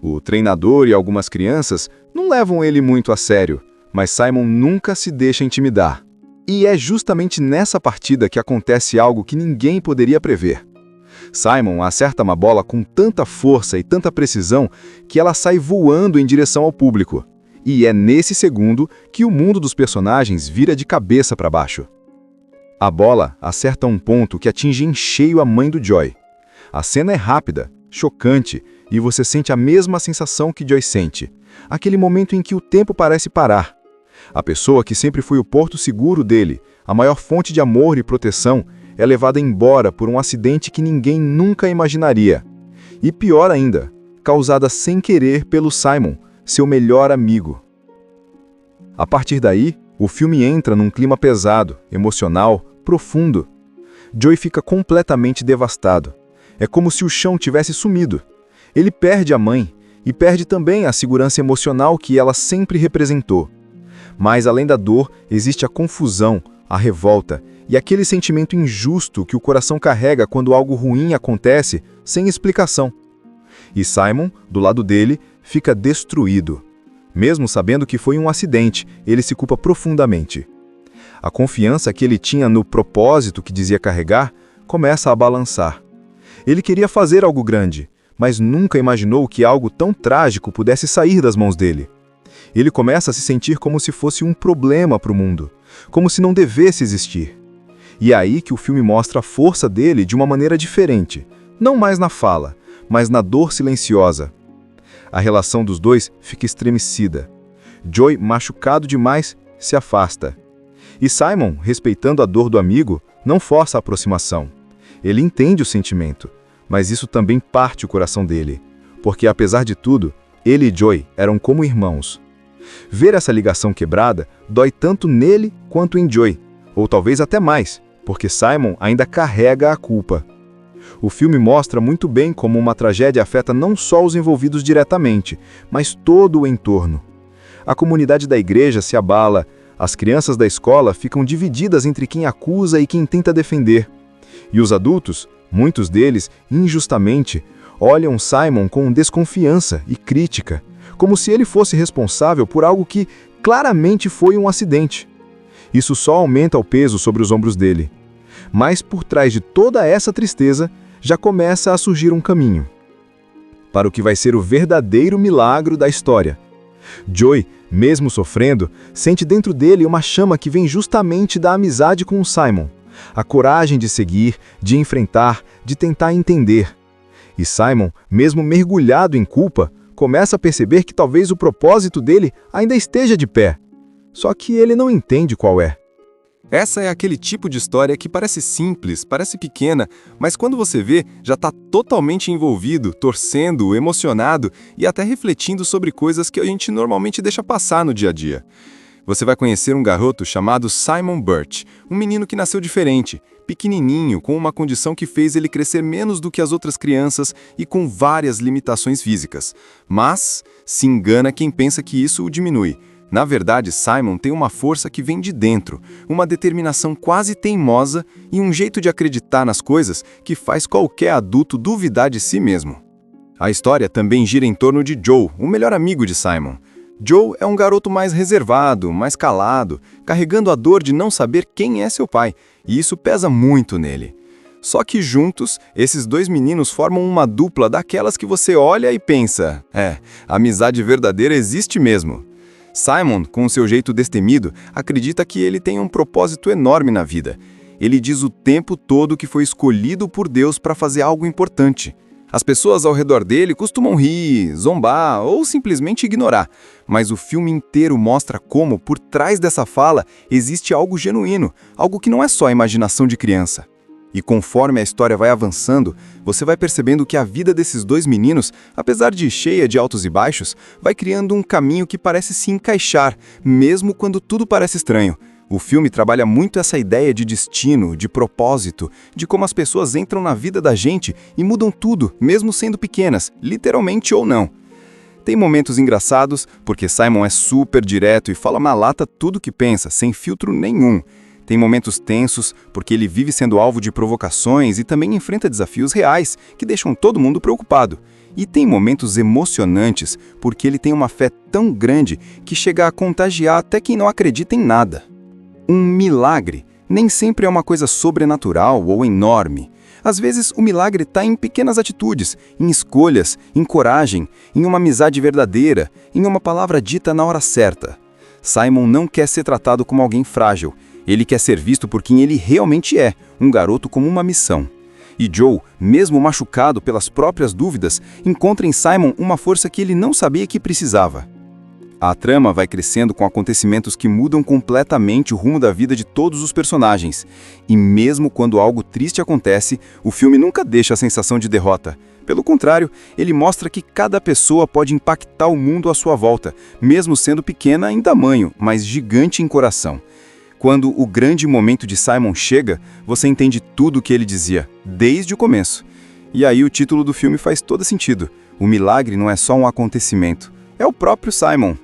[SPEAKER 3] O treinador e algumas crianças não levam ele muito a sério, mas Simon nunca se deixa intimidar. E é justamente nessa partida que acontece algo que ninguém poderia prever. Simon acerta uma bola com tanta força e tanta precisão que ela sai voando em direção ao público. E é nesse segundo que o mundo dos personagens vira de cabeça para baixo. A bola acerta um ponto que atinge em cheio a mãe do Joey. A cena é rápida, chocante, e você sente a mesma sensação que Joey sente. Aquele momento em que o tempo parece parar. A pessoa que sempre foi o porto seguro dele, a maior fonte de amor e proteção, é levada embora por um acidente que ninguém nunca imaginaria. E pior ainda, causada sem querer pelo Simon, seu melhor amigo. A partir daí, o filme entra num clima pesado, emocional, profundo. Joey fica completamente devastado. É como se o chão tivesse sumido. Ele perde a mãe e perde também a segurança emocional que ela sempre representou. Mas além da dor, existe a confusão, a revolta e aquele sentimento injusto que o coração carrega quando algo ruim acontece sem explicação. E Simon, do lado dele, fica destruído. Mesmo sabendo que foi um acidente, ele se culpa profundamente. A confiança que ele tinha no propósito que dizia carregar começa a balançar. Ele queria fazer algo grande, mas nunca imaginou que algo tão trágico pudesse sair das mãos dele. Ele começa a se sentir como se fosse um problema para o mundo, como se não devesse existir. E é aí que o filme mostra a força dele de uma maneira diferente, não mais na fala, mas na dor silenciosa. A relação dos dois fica estremecida. Joey, machucado demais, se afasta. E Simon, respeitando a dor do amigo, não força a aproximação. Ele entende o sentimento, mas isso também parte o coração dele, porque apesar de tudo, ele e Joey eram como irmãos. Ver essa ligação quebrada dói tanto nele quanto em Joey, ou talvez até mais, porque Simon ainda carrega a culpa. O filme mostra muito bem como uma tragédia afeta não só os envolvidos diretamente, mas todo o entorno. A comunidade da igreja se abala, as crianças da escola ficam divididas entre quem acusa e quem tenta defender. E os adultos, muitos deles, injustamente, olham Simon com desconfiança e crítica, como se ele fosse responsável por algo que claramente foi um acidente. Isso só aumenta o peso sobre os ombros dele. Mas por trás de toda essa tristeza, já começa a surgir um caminho para o que vai ser o verdadeiro milagre da história. Joey, mesmo sofrendo, sente dentro dele uma chama que vem justamente da amizade com o Simon. A coragem de seguir, de enfrentar, de tentar entender. E Simon, mesmo mergulhado em culpa, começa a perceber que talvez o propósito dele ainda esteja de pé. Só que ele não entende qual é.
[SPEAKER 2] Essa é aquele tipo de história que parece simples, parece pequena, mas quando você vê, já está totalmente envolvido, torcendo, emocionado e até refletindo sobre coisas que a gente normalmente deixa passar no dia a dia. Você vai conhecer um garoto chamado Simon Birch, um menino que nasceu diferente, pequenininho, com uma condição que fez ele crescer menos do que as outras crianças e com várias limitações físicas. Mas se engana quem pensa que isso o diminui. Na verdade, Simon tem uma força que vem de dentro, uma determinação quase teimosa e um jeito de acreditar nas coisas que faz qualquer adulto duvidar de si mesmo. A história também gira em torno de Joe, o melhor amigo de Simon. Joe é um garoto mais reservado, mais calado, carregando a dor de não saber quem é seu pai, e isso pesa muito nele. Só que juntos, esses dois meninos formam uma dupla daquelas que você olha e pensa, a amizade verdadeira existe mesmo. Simon, com seu jeito destemido, acredita que ele tem um propósito enorme na vida. Ele diz o tempo todo que foi escolhido por Deus para fazer algo importante. As pessoas ao redor dele costumam rir, zombar ou simplesmente ignorar, mas o filme inteiro mostra como, por trás dessa fala, existe algo genuíno, algo que não é só imaginação de criança. E conforme a história vai avançando, você vai percebendo que a vida desses dois meninos, apesar de cheia de altos e baixos, vai criando um caminho que parece se encaixar, mesmo quando tudo parece estranho. O filme trabalha muito essa ideia de destino, de propósito, de como as pessoas entram na vida da gente e mudam tudo, mesmo sendo pequenas, literalmente ou não. Tem momentos engraçados, porque Simon é super direto e fala na lata tudo que pensa, sem filtro nenhum. Tem momentos tensos, porque ele vive sendo alvo de provocações e também enfrenta desafios reais, que deixam todo mundo preocupado. E tem momentos emocionantes, porque ele tem uma fé tão grande que chega a contagiar até quem não acredita em nada. Um milagre nem sempre é uma coisa sobrenatural ou enorme. Às vezes, o milagre está em pequenas atitudes, em escolhas, em coragem, em uma amizade verdadeira, em uma palavra dita na hora certa. Simon não quer ser tratado como alguém frágil. Ele quer ser visto por quem ele realmente é, um garoto com uma missão. E Joe, mesmo machucado pelas próprias dúvidas, encontra em Simon uma força que ele não sabia que precisava. A trama vai crescendo com acontecimentos que mudam completamente o rumo da vida de todos os personagens. E mesmo quando algo triste acontece, o filme nunca deixa a sensação de derrota. Pelo contrário, ele mostra que cada pessoa pode impactar o mundo à sua volta, mesmo sendo pequena em tamanho, mas gigante em coração. Quando o grande momento de Simon chega, você entende tudo o que ele dizia, desde o começo. E aí o título do filme faz todo sentido. O milagre não é só um acontecimento, é o próprio Simon.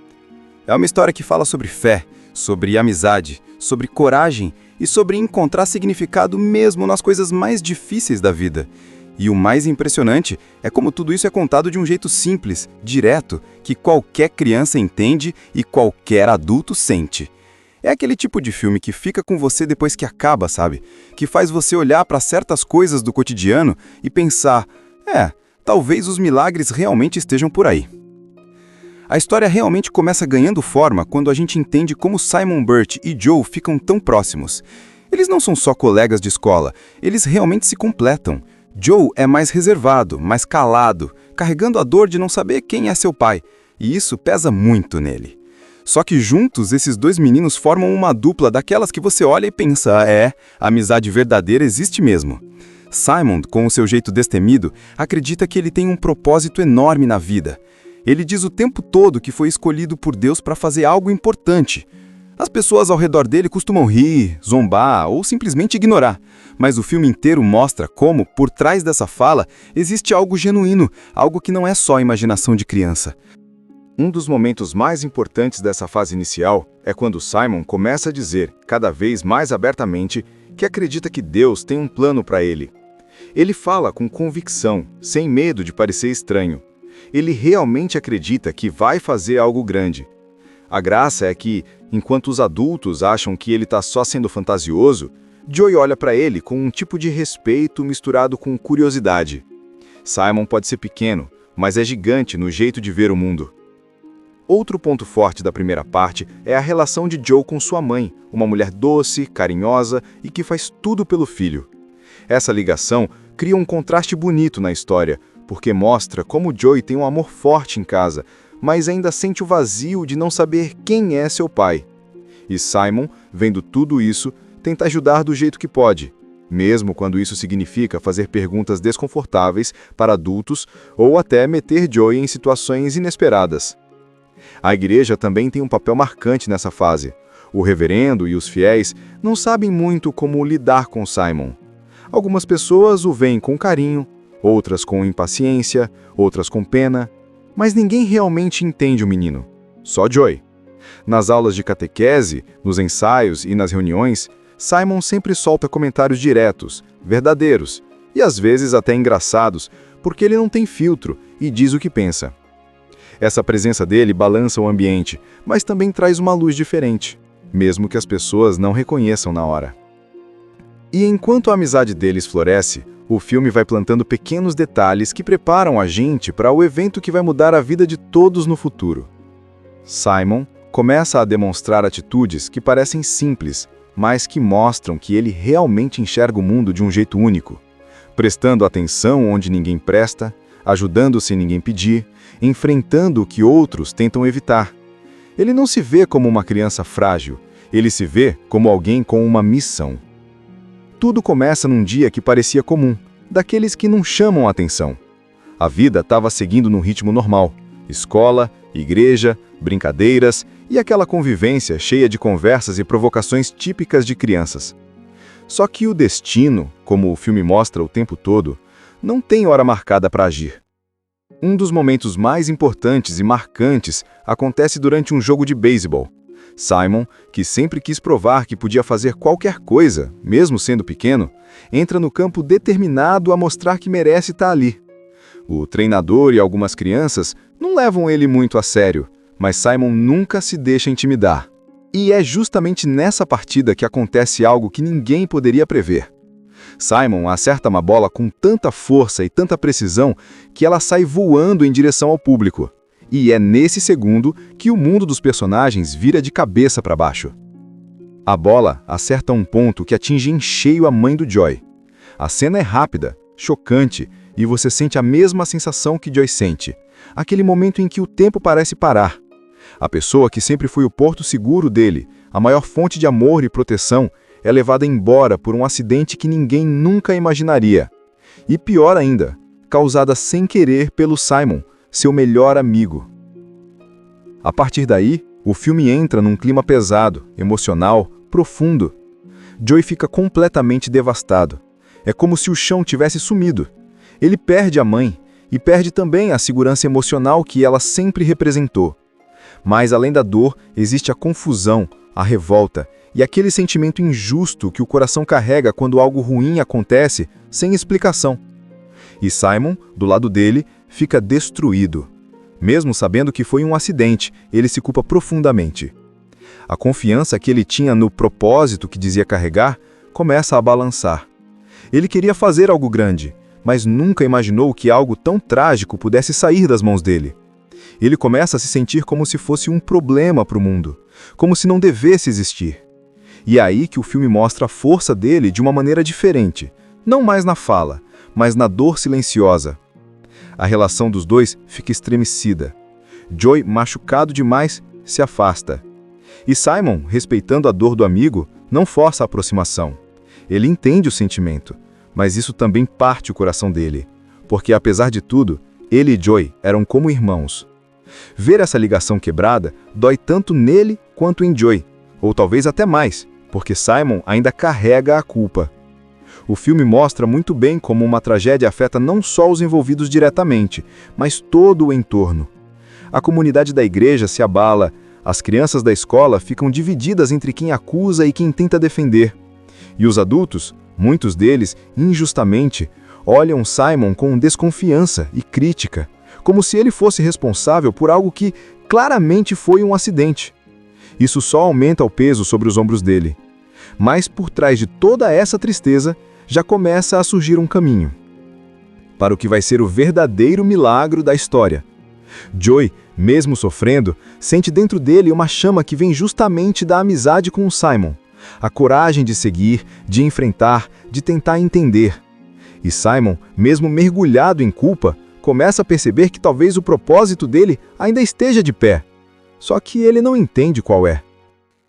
[SPEAKER 2] É uma história que fala sobre fé, sobre amizade, sobre coragem e sobre encontrar significado mesmo nas coisas mais difíceis da vida. E o mais impressionante é como tudo isso é contado de um jeito simples, direto, que qualquer criança entende e qualquer adulto sente. É aquele tipo de filme que fica com você depois que acaba, sabe? Que faz você olhar para certas coisas do cotidiano e pensar, talvez os milagres realmente estejam por aí. A história realmente começa ganhando forma quando a gente entende como Simon Birch e Joe ficam tão próximos. Eles não são só colegas de escola, eles realmente se completam. Joe é mais reservado, mais calado, carregando a dor de não saber quem é seu pai, e isso pesa muito nele. Só que juntos, esses dois meninos formam uma dupla daquelas que você olha e pensa, a amizade verdadeira existe mesmo. Simon, com o seu jeito destemido, acredita que ele tem um propósito enorme na vida. Ele diz o tempo todo que foi escolhido por Deus para fazer algo importante. As pessoas ao redor dele costumam rir, zombar ou simplesmente ignorar, mas o filme inteiro mostra como, por trás dessa fala, existe algo genuíno, algo que não é só imaginação de criança. Um dos momentos mais importantes dessa fase inicial é quando Simon começa a dizer, cada vez mais abertamente, que acredita que Deus tem um plano para ele. Ele fala com convicção, sem medo de parecer estranho. Ele realmente acredita que vai fazer algo grande. A graça é que, enquanto os adultos acham que ele está só sendo fantasioso, Joey olha para ele com um tipo de respeito misturado com curiosidade. Simon pode ser pequeno, mas é gigante no jeito de ver o mundo.
[SPEAKER 3] Outro ponto forte da primeira parte é a relação de Joe com sua mãe, uma mulher doce, carinhosa e que faz tudo pelo filho. Essa ligação cria um contraste bonito na história, porque mostra como Joey tem um amor forte em casa, mas ainda sente o vazio de não saber quem é seu pai. E Simon, vendo tudo isso, tenta ajudar do jeito que pode, mesmo quando isso significa fazer perguntas desconfortáveis para adultos ou até meter Joey em situações inesperadas. A igreja também tem um papel marcante nessa fase. O reverendo e os fiéis não sabem muito como lidar com Simon. Algumas pessoas o veem com carinho, outras com impaciência, outras com pena, mas ninguém realmente entende o menino. Só Joey. Nas aulas de catequese, nos ensaios e nas reuniões, Simon sempre solta comentários diretos, verdadeiros e às vezes até engraçados, porque ele não tem filtro e diz o que pensa. Essa presença dele balança o ambiente, mas também traz uma luz diferente, mesmo que as pessoas não reconheçam na hora. E enquanto a amizade deles floresce, o filme vai plantando pequenos detalhes que preparam a gente para o evento que vai mudar a vida de todos no futuro. Simon começa a demonstrar atitudes que parecem simples, mas que mostram que ele realmente enxerga o mundo de um jeito único, prestando atenção onde ninguém presta, ajudando sem ninguém pedir, enfrentando o que outros tentam evitar. Ele não se vê como uma criança frágil, ele se vê como alguém com uma missão. Tudo começa num dia que parecia comum, daqueles que não chamam a atenção. A vida estava seguindo num ritmo normal, escola, igreja, brincadeiras e aquela convivência cheia de conversas e provocações típicas de crianças. Só que o destino, como o filme mostra o tempo todo, não tem hora marcada para agir. Um dos momentos mais importantes e marcantes acontece durante um jogo de beisebol. Simon, que sempre quis provar que podia fazer qualquer coisa, mesmo sendo pequeno, entra no campo determinado a mostrar que merece estar ali. O treinador e algumas crianças não levam ele muito a sério, mas Simon nunca se deixa intimidar. E é justamente nessa partida que acontece algo que ninguém poderia prever. Simon acerta uma bola com tanta força e tanta precisão que ela sai voando em direção ao público. E é nesse segundo que o mundo dos personagens vira de cabeça para baixo. A bola acerta um ponto que atinge em cheio a mãe do Joey. A cena é rápida, chocante, e você sente a mesma sensação que Joey sente. Aquele momento em que o tempo parece parar. A pessoa que sempre foi o porto seguro dele, a maior fonte de amor e proteção, é levada embora por um acidente que ninguém nunca imaginaria. E pior ainda, causada sem querer pelo Simon, seu melhor amigo. A partir daí, o filme entra num clima pesado, emocional, profundo. Joey fica completamente devastado. É como se o chão tivesse sumido. Ele perde a mãe e perde também a segurança emocional que ela sempre representou. Mas além da dor, existe a confusão, a revolta e aquele sentimento injusto que o coração carrega quando algo ruim acontece sem explicação. E Simon, do lado dele, fica destruído. Mesmo sabendo que foi um acidente, ele se culpa profundamente. A confiança que ele tinha no propósito que dizia carregar começa a balançar. Ele queria fazer algo grande, mas nunca imaginou que algo tão trágico pudesse sair das mãos dele. Ele começa a se sentir como se fosse um problema para o mundo, como se não devesse existir. E é aí que o filme mostra a força dele de uma maneira diferente, não mais na fala, mas na dor silenciosa. A relação dos dois fica estremecida. Joey, machucado demais, se afasta. E Simon, respeitando a dor do amigo, não força a aproximação. Ele entende o sentimento, mas isso também parte o coração dele, porque apesar de tudo, ele e Joey eram como irmãos. Ver essa ligação quebrada dói tanto nele quanto em Joey, ou talvez até mais, porque Simon ainda carrega a culpa. O filme mostra muito bem como uma tragédia afeta não só os envolvidos diretamente, mas todo o entorno. A comunidade da igreja se abala, as crianças da escola ficam divididas entre quem acusa e quem tenta defender. E os adultos, muitos deles, injustamente, olham Simon com desconfiança e crítica, como se ele fosse responsável por algo que claramente foi um acidente. Isso só aumenta o peso sobre os ombros dele. Mas por trás de toda essa tristeza, já começa a surgir um caminho para o que vai ser o verdadeiro milagre da história. Joey, mesmo sofrendo, sente dentro dele uma chama que vem justamente da amizade com o Simon. A coragem de seguir, de enfrentar, de tentar entender. E Simon, mesmo mergulhado em culpa, começa a perceber que talvez o propósito dele ainda esteja de pé. Só que ele não entende qual é.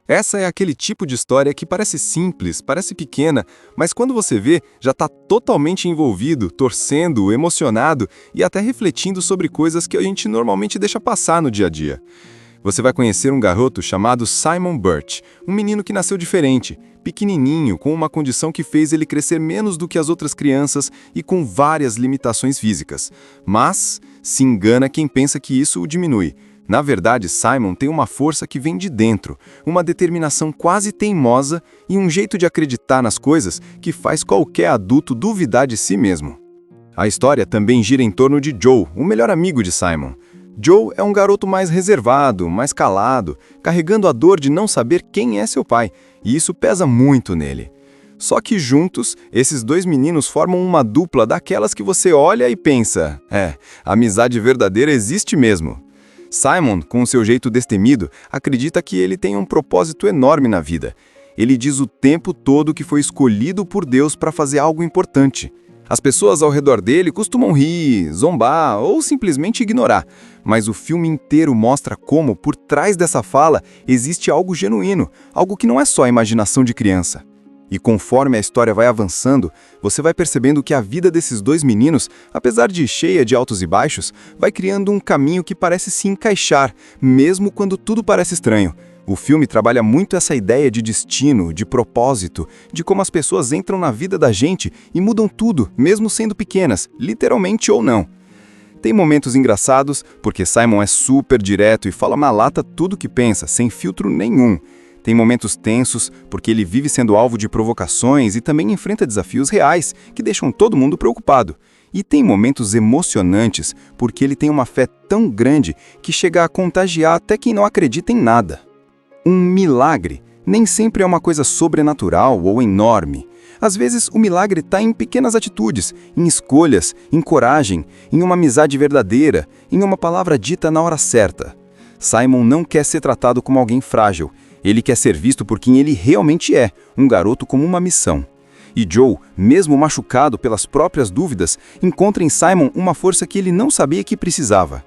[SPEAKER 2] Essa é aquele tipo de história que parece simples, parece pequena, mas quando você vê, já está totalmente envolvido, torcendo, emocionado e até refletindo sobre coisas que a gente normalmente deixa passar no dia a dia. Você vai conhecer um garoto chamado Simon Birch, um menino que nasceu diferente, pequenininho, com uma condição que fez ele crescer menos do que as outras crianças e com várias limitações físicas. Mas se engana quem pensa que isso o diminui. Na verdade, Simon tem uma força que vem de dentro, uma determinação quase teimosa e um jeito de acreditar nas coisas que faz qualquer adulto duvidar de si mesmo. A história também gira em torno de Joe, o melhor amigo de Simon. Joe é um garoto mais reservado, mais calado, carregando a dor de não saber quem é seu pai, e isso pesa muito nele. Só que juntos, esses dois meninos formam uma dupla daquelas que você olha e pensa, a amizade verdadeira existe mesmo. Simon, com seu jeito destemido, acredita que ele tem um propósito enorme na vida. Ele diz o tempo todo que foi escolhido por Deus para fazer algo importante. As pessoas ao redor dele costumam rir, zombar ou simplesmente ignorar, mas o filme inteiro mostra como, por trás dessa fala, existe algo genuíno, algo que não é só imaginação de criança. E conforme a história vai avançando, você vai percebendo que a vida desses dois meninos, apesar de cheia de altos e baixos, vai criando um caminho que parece se encaixar, mesmo quando tudo parece estranho. O filme trabalha muito essa ideia de destino, de propósito, de como as pessoas entram na vida da gente e mudam tudo, mesmo sendo pequenas, literalmente ou não. Tem momentos engraçados, porque Simon é super direto e fala na lata tudo que pensa, sem filtro nenhum. Tem momentos tensos, porque ele vive sendo alvo de provocações e também enfrenta desafios reais, que deixam todo mundo preocupado. E tem momentos emocionantes, porque ele tem uma fé tão grande que chega a contagiar até quem não acredita em nada. Um milagre nem sempre é uma coisa sobrenatural ou enorme. Às vezes, o milagre está em pequenas atitudes, em escolhas, em coragem, em uma amizade verdadeira, em uma palavra dita na hora certa. Simon não quer ser tratado como alguém frágil. Ele quer ser visto por quem ele realmente é, um garoto com uma missão. E Joe, mesmo machucado pelas próprias dúvidas, encontra em Simon uma força que ele não sabia que precisava.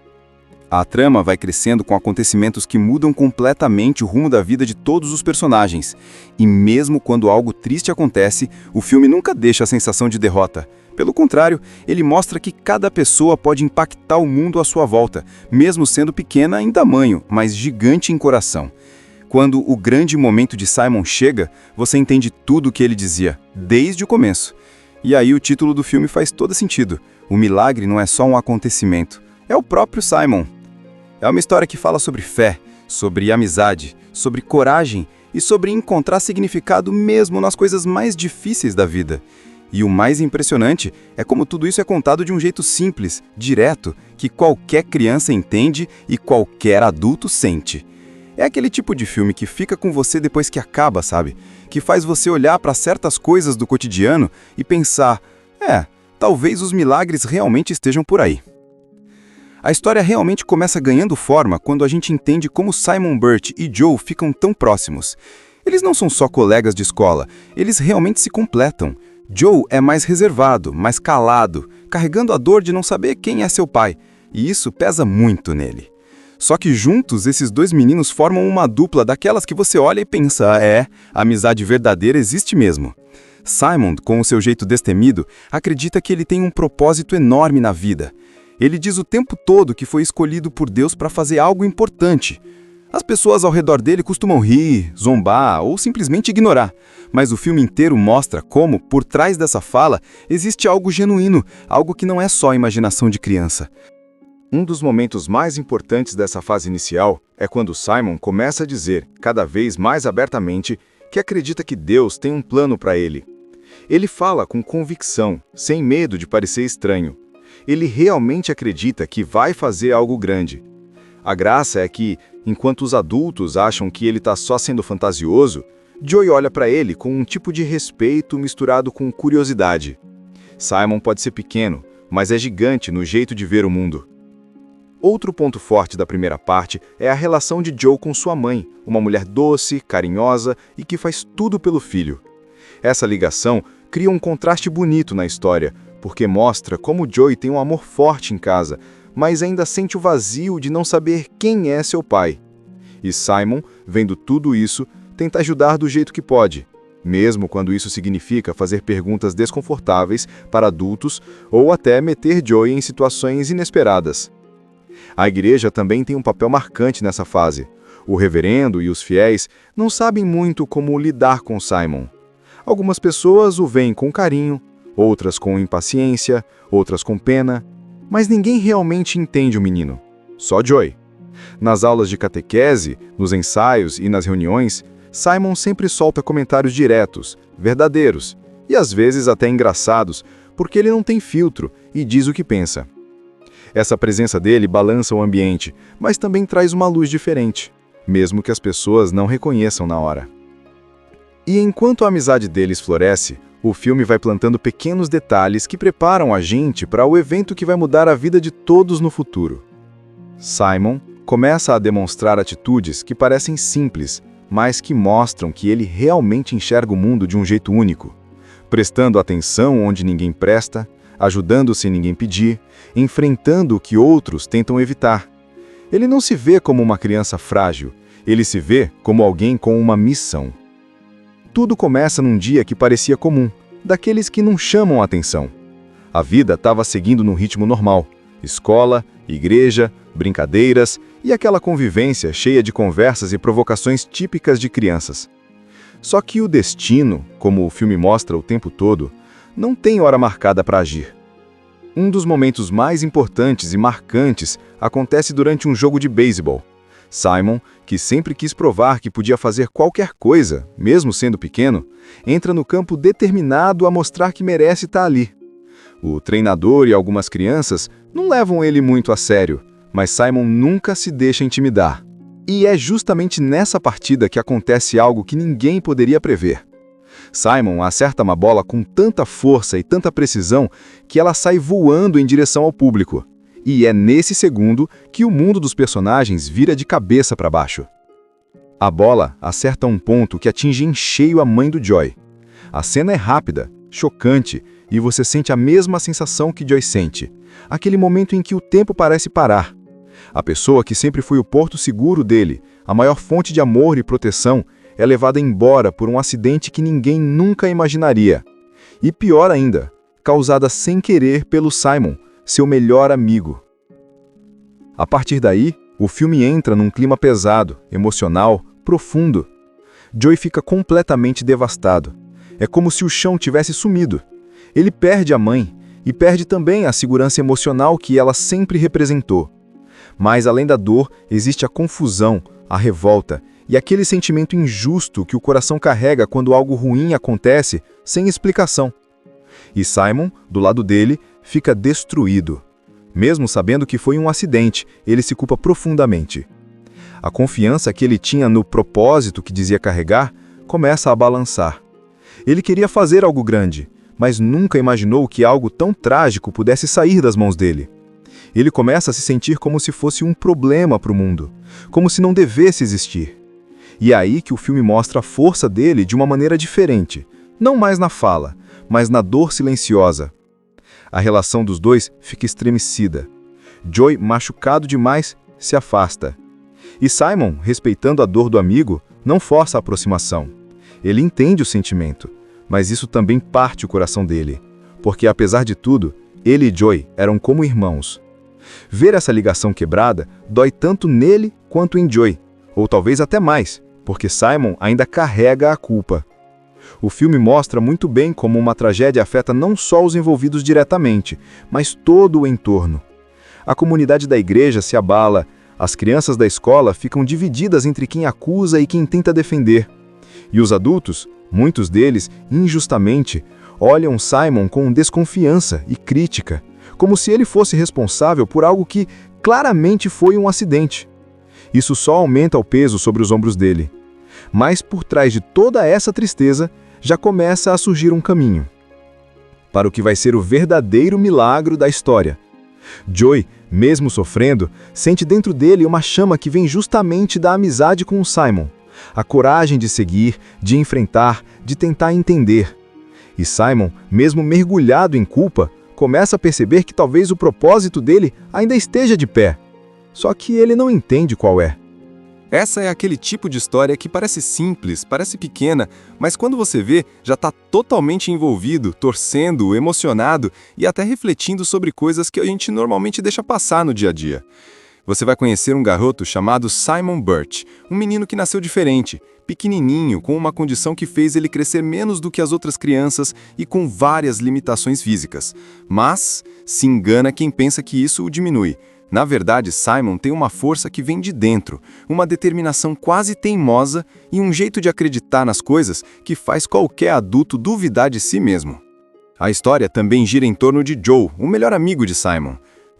[SPEAKER 2] A trama vai crescendo com acontecimentos que mudam completamente o rumo da vida de todos os personagens. E mesmo quando algo triste acontece, o filme nunca deixa a sensação de derrota. Pelo contrário, ele mostra que cada pessoa pode impactar o mundo à sua volta, mesmo sendo pequena em tamanho, mas gigante em coração. Quando o grande momento de Simon chega, você entende tudo o que ele dizia, desde o começo. E aí o título do filme faz todo sentido. O milagre não é só um acontecimento, é o próprio Simon. É uma história que fala sobre fé, sobre amizade, sobre coragem e sobre encontrar significado mesmo nas coisas mais difíceis da vida. E o mais impressionante é como tudo isso é contado de um jeito simples, direto, que qualquer criança entende e qualquer adulto sente. É aquele tipo de filme que fica com você depois que acaba, sabe? Que faz você olhar para certas coisas do cotidiano e pensar, talvez os milagres realmente estejam por aí. A história realmente começa ganhando forma quando a gente entende como Simon Birch e Joe ficam tão próximos. Eles não são só colegas de escola, eles realmente se completam. Joe é mais reservado, mais calado, carregando a dor de não saber quem é seu pai, e isso pesa muito nele. Só que juntos, esses dois meninos formam uma dupla daquelas que você olha e pensa, a amizade verdadeira existe mesmo. Simon, com o seu jeito destemido, acredita que ele tem um propósito enorme na vida. Ele diz o tempo todo que foi escolhido por Deus para fazer algo importante. As pessoas ao redor dele costumam rir, zombar ou simplesmente ignorar, mas o filme inteiro mostra como, por trás dessa fala, existe algo genuíno, algo que não é só imaginação de criança. Um dos momentos mais importantes dessa fase inicial é quando Simon começa a dizer, cada vez mais abertamente, que acredita que Deus tem um plano para ele. Ele fala com convicção, sem medo de parecer estranho. Ele realmente acredita que vai fazer algo grande. A graça é que, enquanto os adultos acham que ele está só sendo fantasioso, Joey olha para ele com um tipo de respeito misturado com curiosidade. Simon pode ser pequeno, mas é gigante no jeito de ver o mundo.
[SPEAKER 3] Outro ponto forte da primeira parte é a relação de Joe com sua mãe, uma mulher doce, carinhosa e que faz tudo pelo filho. Essa ligação cria um contraste bonito na história, porque mostra como Joey tem um amor forte em casa, mas ainda sente o vazio de não saber quem é seu pai. E Simon, vendo tudo isso, tenta ajudar do jeito que pode, mesmo quando isso significa fazer perguntas desconfortáveis para adultos ou até meter Joey em situações inesperadas. A igreja também tem um papel marcante nessa fase. O reverendo e os fiéis não sabem muito como lidar com Simon. Algumas pessoas o veem com carinho, outras com impaciência, outras com pena, mas ninguém realmente entende o menino. Só Joey. Nas aulas de catequese, nos ensaios e nas reuniões, Simon sempre solta comentários diretos, verdadeiros e às vezes até engraçados, porque ele não tem filtro e diz o que pensa. Essa presença dele balança o ambiente, mas também traz uma luz diferente, mesmo que as pessoas não reconheçam na hora. E enquanto a amizade deles floresce, o filme vai plantando pequenos detalhes que preparam a gente para o evento que vai mudar a vida de todos no futuro. Simon começa a demonstrar atitudes que parecem simples, mas que mostram que ele realmente enxerga o mundo de um jeito único, prestando atenção onde ninguém presta, ajudando sem ninguém pedir, enfrentando o que outros tentam evitar. Ele não se vê como uma criança frágil, ele se vê como alguém com uma missão. Tudo começa num dia que parecia comum, daqueles que não chamam a atenção. A vida estava seguindo num ritmo normal, escola, igreja, brincadeiras e aquela convivência cheia de conversas e provocações típicas de crianças. Só que o destino, como o filme mostra o tempo todo, não tem hora marcada para agir. Um dos momentos mais importantes e marcantes acontece durante um jogo de beisebol. Simon, que sempre quis provar que podia fazer qualquer coisa, mesmo sendo pequeno, entra no campo determinado a mostrar que merece estar ali. O treinador e algumas crianças não levam ele muito a sério, mas Simon nunca se deixa intimidar. E é justamente nessa partida que acontece algo que ninguém poderia prever. Simon acerta uma bola com tanta força e tanta precisão que ela sai voando em direção ao público. E é nesse segundo que o mundo dos personagens vira de cabeça para baixo. A bola acerta um ponto que atinge em cheio a mãe do Joey. A cena é rápida, chocante, e você sente a mesma sensação que Joey sente. Aquele momento em que o tempo parece parar. A pessoa que sempre foi o porto seguro dele, a maior fonte de amor e proteção, é levada embora por um acidente que ninguém nunca imaginaria. E pior ainda, causada sem querer pelo Simon, seu melhor amigo. A partir daí, o filme entra num clima pesado, emocional, profundo. Joey fica completamente devastado. É como se o chão tivesse sumido. Ele perde a mãe e perde também a segurança emocional que ela sempre representou. Mas além da dor, existe a confusão, a revolta e aquele sentimento injusto que o coração carrega quando algo ruim acontece sem explicação. E Simon, do lado dele, fica destruído. Mesmo sabendo que foi um acidente, ele se culpa profundamente. A confiança que ele tinha no propósito que dizia carregar começa a balançar. Ele queria fazer algo grande, mas nunca imaginou que algo tão trágico pudesse sair das mãos dele. Ele começa a se sentir como se fosse um problema para o mundo, como se não devesse existir. E é aí que o filme mostra a força dele de uma maneira diferente, não mais na fala, mas na dor silenciosa. A relação dos dois fica estremecida. Joey, machucado demais, se afasta. E Simon, respeitando a dor do amigo, não força a aproximação. Ele entende o sentimento, mas isso também parte o coração dele, porque apesar de tudo, ele e Joey eram como irmãos. Ver essa ligação quebrada dói tanto nele quanto em Joey, ou talvez até mais, porque Simon ainda carrega a culpa. O filme mostra muito bem como uma tragédia afeta não só os envolvidos diretamente, mas todo o entorno. A comunidade da igreja se abala, as crianças da escola ficam divididas entre quem acusa e quem tenta defender. E os adultos, muitos deles, injustamente, olham Simon com desconfiança e crítica, como se ele fosse responsável por algo que claramente foi um acidente. Isso só aumenta o peso sobre os ombros dele. Mas por trás de toda essa tristeza, já começa a surgir um caminho para o que vai ser o verdadeiro milagre da história. Joey, mesmo sofrendo, sente dentro dele uma chama que vem justamente da amizade com o Simon. A coragem de seguir, de enfrentar, de tentar entender. E Simon, mesmo mergulhado em culpa, começa a perceber que talvez o propósito dele ainda esteja de pé. Só que ele não entende qual é.
[SPEAKER 2] Essa é aquele tipo de história que parece simples, parece pequena, mas quando você vê, já está totalmente envolvido, torcendo, emocionado e até refletindo sobre coisas que a gente normalmente deixa passar no dia a dia. Você vai conhecer um garoto chamado Simon Birch, um menino que nasceu diferente, pequenininho, com uma condição que fez ele crescer menos do que as outras crianças e com várias limitações físicas. Mas se engana quem pensa que isso o diminui. Na verdade, Simon tem uma força que vem de dentro, uma determinação quase teimosa e um jeito de acreditar nas coisas que faz qualquer adulto duvidar de si mesmo. A história também gira em torno de Joe, o melhor amigo de Simon.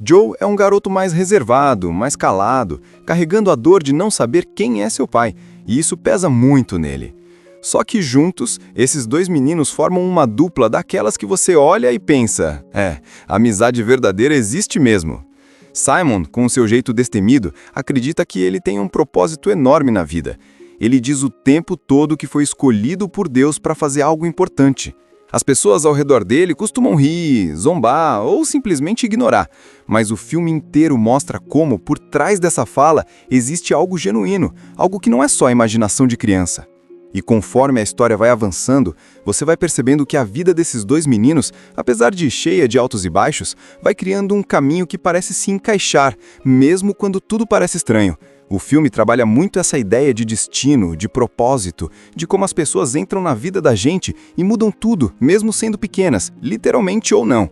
[SPEAKER 2] Joe é um garoto mais reservado, mais calado, carregando a dor de não saber quem é seu pai, e isso pesa muito nele. Só que juntos, esses dois meninos formam uma dupla daquelas que você olha e pensa, a amizade verdadeira existe mesmo. Simon, com seu jeito destemido, acredita que ele tem um propósito enorme na vida. Ele diz o tempo todo que foi escolhido por Deus para fazer algo importante. As pessoas ao redor dele costumam rir, zombar ou simplesmente ignorar, mas o filme inteiro mostra como, por trás dessa fala, existe algo genuíno, algo que não é só imaginação de criança. E conforme a história vai avançando, você vai percebendo que a vida desses dois meninos, apesar de cheia de altos e baixos, vai criando um caminho que parece se encaixar, mesmo quando tudo parece estranho. O filme trabalha muito essa ideia de destino, de propósito, de como as pessoas entram na vida da gente e mudam tudo, mesmo sendo pequenas, literalmente ou não.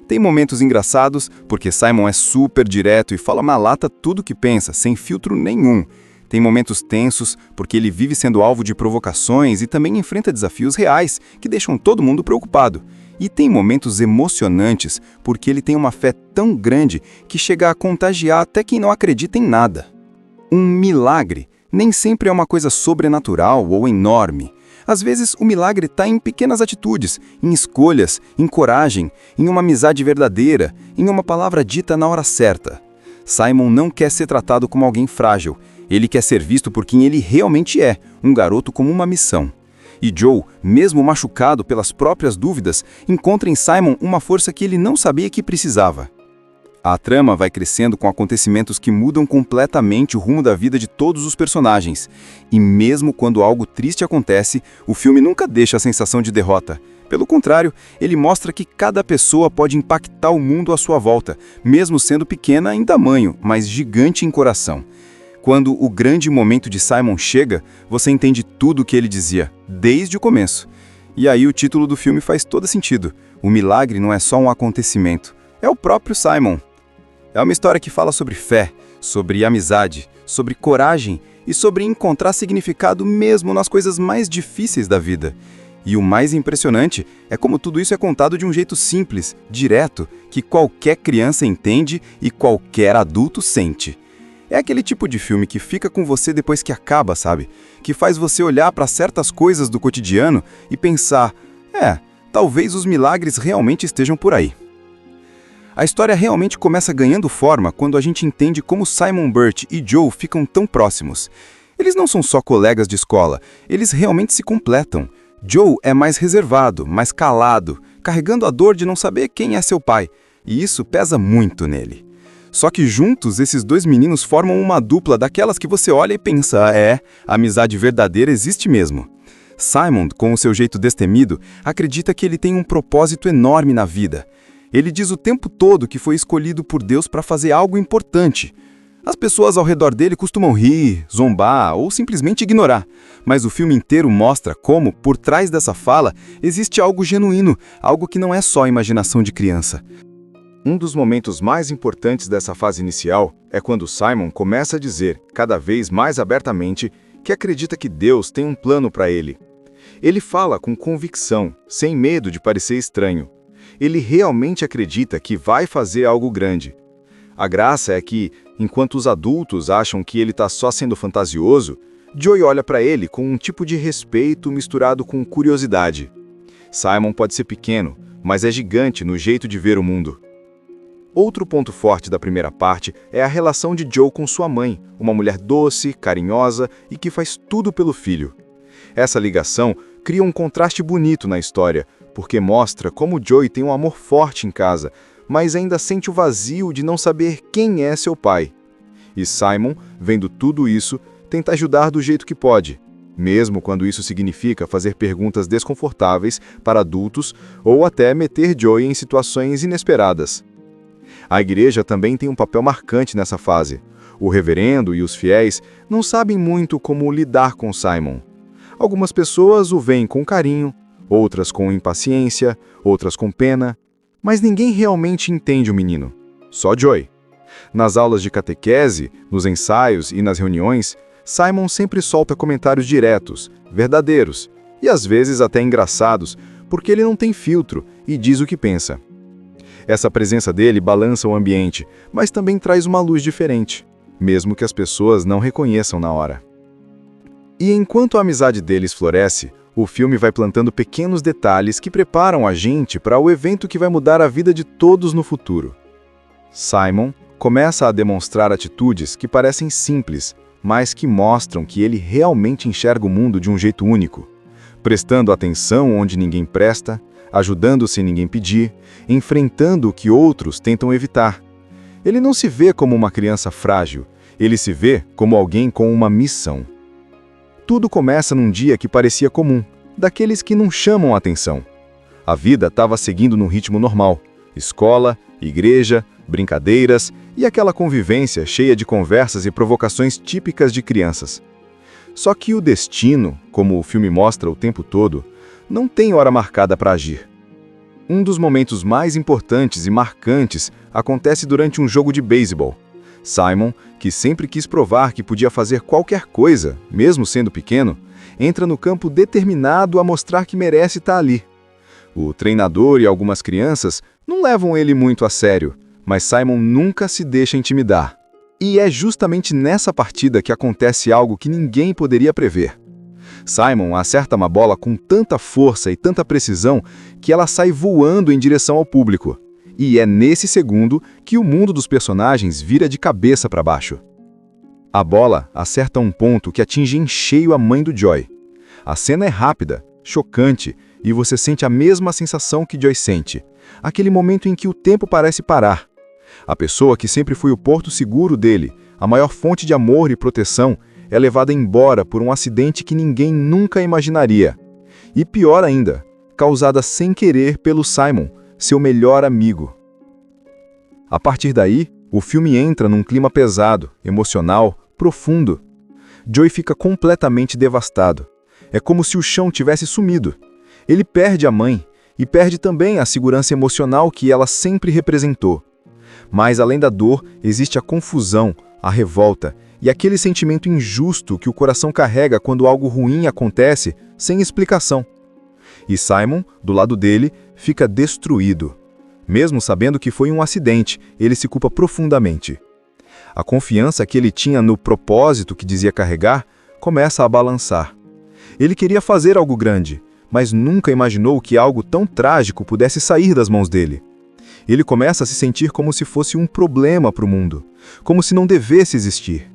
[SPEAKER 2] Tem momentos engraçados, porque Simon é super direto e fala na lata tudo que pensa, sem filtro nenhum. Tem momentos tensos, porque ele vive sendo alvo de provocações e também enfrenta desafios reais, que deixam todo mundo preocupado. E tem momentos emocionantes, porque ele tem uma fé tão grande que chega a contagiar até quem não acredita em nada. Um milagre nem sempre é uma coisa sobrenatural ou enorme. Às vezes, o milagre está em pequenas atitudes, em escolhas, em coragem, em uma amizade verdadeira, em uma palavra dita na hora certa. Simon não quer ser tratado como alguém frágil. Ele quer ser visto por quem ele realmente é, um garoto com uma missão. E Joe, mesmo machucado pelas próprias dúvidas, encontra em Simon uma força que ele não sabia que precisava. A trama vai crescendo com acontecimentos que mudam completamente o rumo da vida de todos os personagens. E mesmo quando algo triste acontece, o filme nunca deixa a sensação de derrota. Pelo contrário, ele mostra que cada pessoa pode impactar o mundo à sua volta, mesmo sendo pequena em tamanho, mas gigante em coração. Quando o grande momento de Simon chega, você entende tudo o que ele dizia, desde o começo. E aí o título do filme faz todo sentido. O milagre não é só um acontecimento, é o próprio Simon. É uma história que fala sobre fé, sobre amizade, sobre coragem e sobre encontrar significado mesmo nas coisas mais difíceis da vida. E o mais impressionante é como tudo isso é contado de um jeito simples, direto, que qualquer criança entende e qualquer adulto sente. É aquele tipo de filme que fica com você depois que acaba, sabe? Que faz você olhar para certas coisas do cotidiano e pensar, talvez os milagres realmente estejam por aí. A história realmente começa ganhando forma quando a gente entende como Simon Birch e Joe ficam tão próximos. Eles não são só colegas de escola, eles realmente se completam. Joe é mais reservado, mais calado, carregando a dor de não saber quem é seu pai, e isso pesa muito nele. Só que juntos, esses dois meninos formam uma dupla daquelas que você olha e pensa, a amizade verdadeira existe mesmo. Simon, com o seu jeito destemido, acredita que ele tem um propósito enorme na vida. Ele diz o tempo todo que foi escolhido por Deus para fazer algo importante. As pessoas ao redor dele costumam rir, zombar ou simplesmente ignorar, mas o filme inteiro mostra como, por trás dessa fala, existe algo genuíno, algo que não é só imaginação de criança. Um dos momentos mais importantes dessa fase inicial é quando Simon começa a dizer, cada vez mais abertamente, que acredita que Deus tem um plano para ele. Ele fala com convicção, sem medo de parecer estranho. Ele realmente acredita que vai fazer algo grande. A graça é que, enquanto os adultos acham que ele está só sendo fantasioso, Joey olha para ele com um tipo de respeito misturado com curiosidade. Simon pode ser pequeno, mas é gigante no jeito de ver o mundo.
[SPEAKER 3] Outro ponto forte da primeira parte é a relação de Joe com sua mãe, uma mulher doce, carinhosa e que faz tudo pelo filho. Essa ligação cria um contraste bonito na história, porque mostra como Joey tem um amor forte em casa, mas ainda sente o vazio de não saber quem é seu pai. E Simon, vendo tudo isso, tenta ajudar do jeito que pode, mesmo quando isso significa fazer perguntas desconfortáveis para adultos ou até meter Joey em situações inesperadas. A igreja também tem um papel marcante nessa fase. O reverendo e os fiéis não sabem muito como lidar com Simon. Algumas pessoas o veem com carinho, outras com impaciência, outras com pena, mas ninguém realmente entende o menino. Só Joey. Nas aulas de catequese, nos ensaios e nas reuniões, Simon sempre solta comentários diretos, verdadeiros e às vezes até engraçados, porque ele não tem filtro e diz o que pensa. Essa presença dele balança o ambiente, mas também traz uma luz diferente, mesmo que as pessoas não reconheçam na hora. E enquanto a amizade deles floresce, o filme vai plantando pequenos detalhes que preparam a gente para o evento que vai mudar a vida de todos no futuro. Simon começa a demonstrar atitudes que parecem simples, mas que mostram que ele realmente enxerga o mundo de um jeito único, prestando atenção onde ninguém presta, ajudando sem ninguém pedir, enfrentando o que outros tentam evitar. Ele não se vê como uma criança frágil, ele se vê como alguém com uma missão. Tudo começa num dia que parecia comum, daqueles que não chamam a atenção. A vida estava seguindo num ritmo normal, escola, igreja, brincadeiras e aquela convivência cheia de conversas e provocações típicas de crianças. Só que o destino, como o filme mostra o tempo todo, não tem hora marcada para agir. Um dos momentos mais importantes e marcantes acontece durante um jogo de beisebol. Simon, que sempre quis provar que podia fazer qualquer coisa, mesmo sendo pequeno, entra no campo determinado a mostrar que merece estar ali. O treinador e algumas crianças não levam ele muito a sério, mas Simon nunca se deixa intimidar. E é justamente nessa partida que acontece algo que ninguém poderia prever. Simon acerta uma bola com tanta força e tanta precisão que ela sai voando em direção ao público. E é nesse segundo que o mundo dos personagens vira de cabeça para baixo. A bola acerta um ponto que atinge em cheio a mãe do Joey. A cena é rápida, chocante, e você sente a mesma sensação que Joey sente. Aquele momento em que o tempo parece parar. A pessoa que sempre foi o porto seguro dele, a maior fonte de amor e proteção, é levada embora por um acidente que ninguém nunca imaginaria. E pior ainda, causada sem querer pelo Simon, seu melhor amigo. A partir daí, o filme entra num clima pesado, emocional, profundo. Joey fica completamente devastado. É como se o chão tivesse sumido. Ele perde a mãe e perde também a segurança emocional que ela sempre representou. Mas além da dor, existe a confusão, a revolta e aquele sentimento injusto que o coração carrega quando algo ruim acontece sem explicação. E Simon, do lado dele, fica destruído. Mesmo sabendo que foi um acidente, ele se culpa profundamente. A confiança que ele tinha no propósito que dizia carregar começa a balançar. Ele queria fazer algo grande, mas nunca imaginou que algo tão trágico pudesse sair das mãos dele. Ele começa a se sentir como se fosse um problema para o mundo, como se não devesse existir.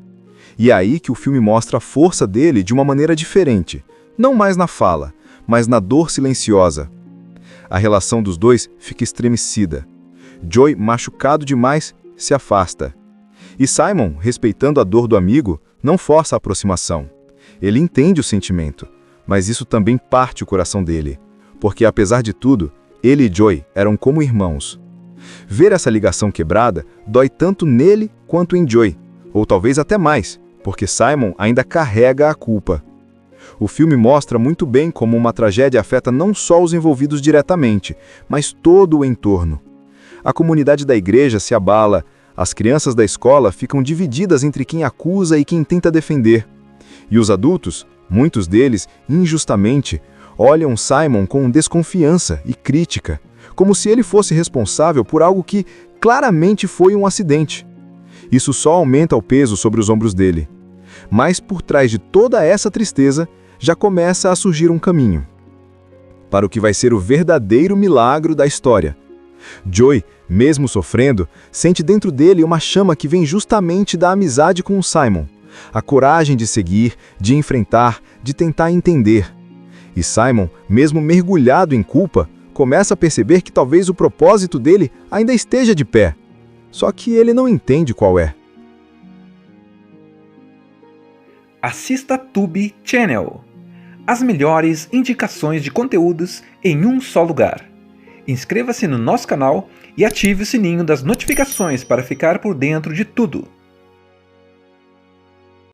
[SPEAKER 3] E é aí que o filme mostra a força dele de uma maneira diferente, não mais na fala, mas na dor silenciosa. A relação dos dois fica estremecida. Joey, machucado demais, se afasta. E Simon, respeitando a dor do amigo, não força a aproximação. Ele entende o sentimento, mas isso também parte o coração dele, porque apesar de tudo, ele e Joey eram como irmãos. Ver essa ligação quebrada dói tanto nele quanto em Joey, ou talvez até mais, porque Simon ainda carrega a culpa. O filme mostra muito bem como uma tragédia afeta não só os envolvidos diretamente, mas todo o entorno. A comunidade da igreja se abala, as crianças da escola ficam divididas entre quem acusa e quem tenta defender. E os adultos, muitos deles, injustamente, olham Simon com desconfiança e crítica, como se ele fosse responsável por algo que claramente foi um acidente. Isso só aumenta o peso sobre os ombros dele. Mas por trás de toda essa tristeza, já começa a surgir um caminho para o que vai ser o verdadeiro milagre da história. Joey, mesmo sofrendo, sente dentro dele uma chama que vem justamente da amizade com o Simon. A coragem de seguir, de enfrentar, de tentar entender. E Simon, mesmo mergulhado em culpa, começa a perceber que talvez o propósito dele ainda esteja de pé. Só que ele não entende qual é.
[SPEAKER 1] Assista Tube Channel. As melhores indicações de conteúdos em um só lugar. Inscreva-se no nosso canal e ative o sininho das notificações para ficar por dentro de tudo.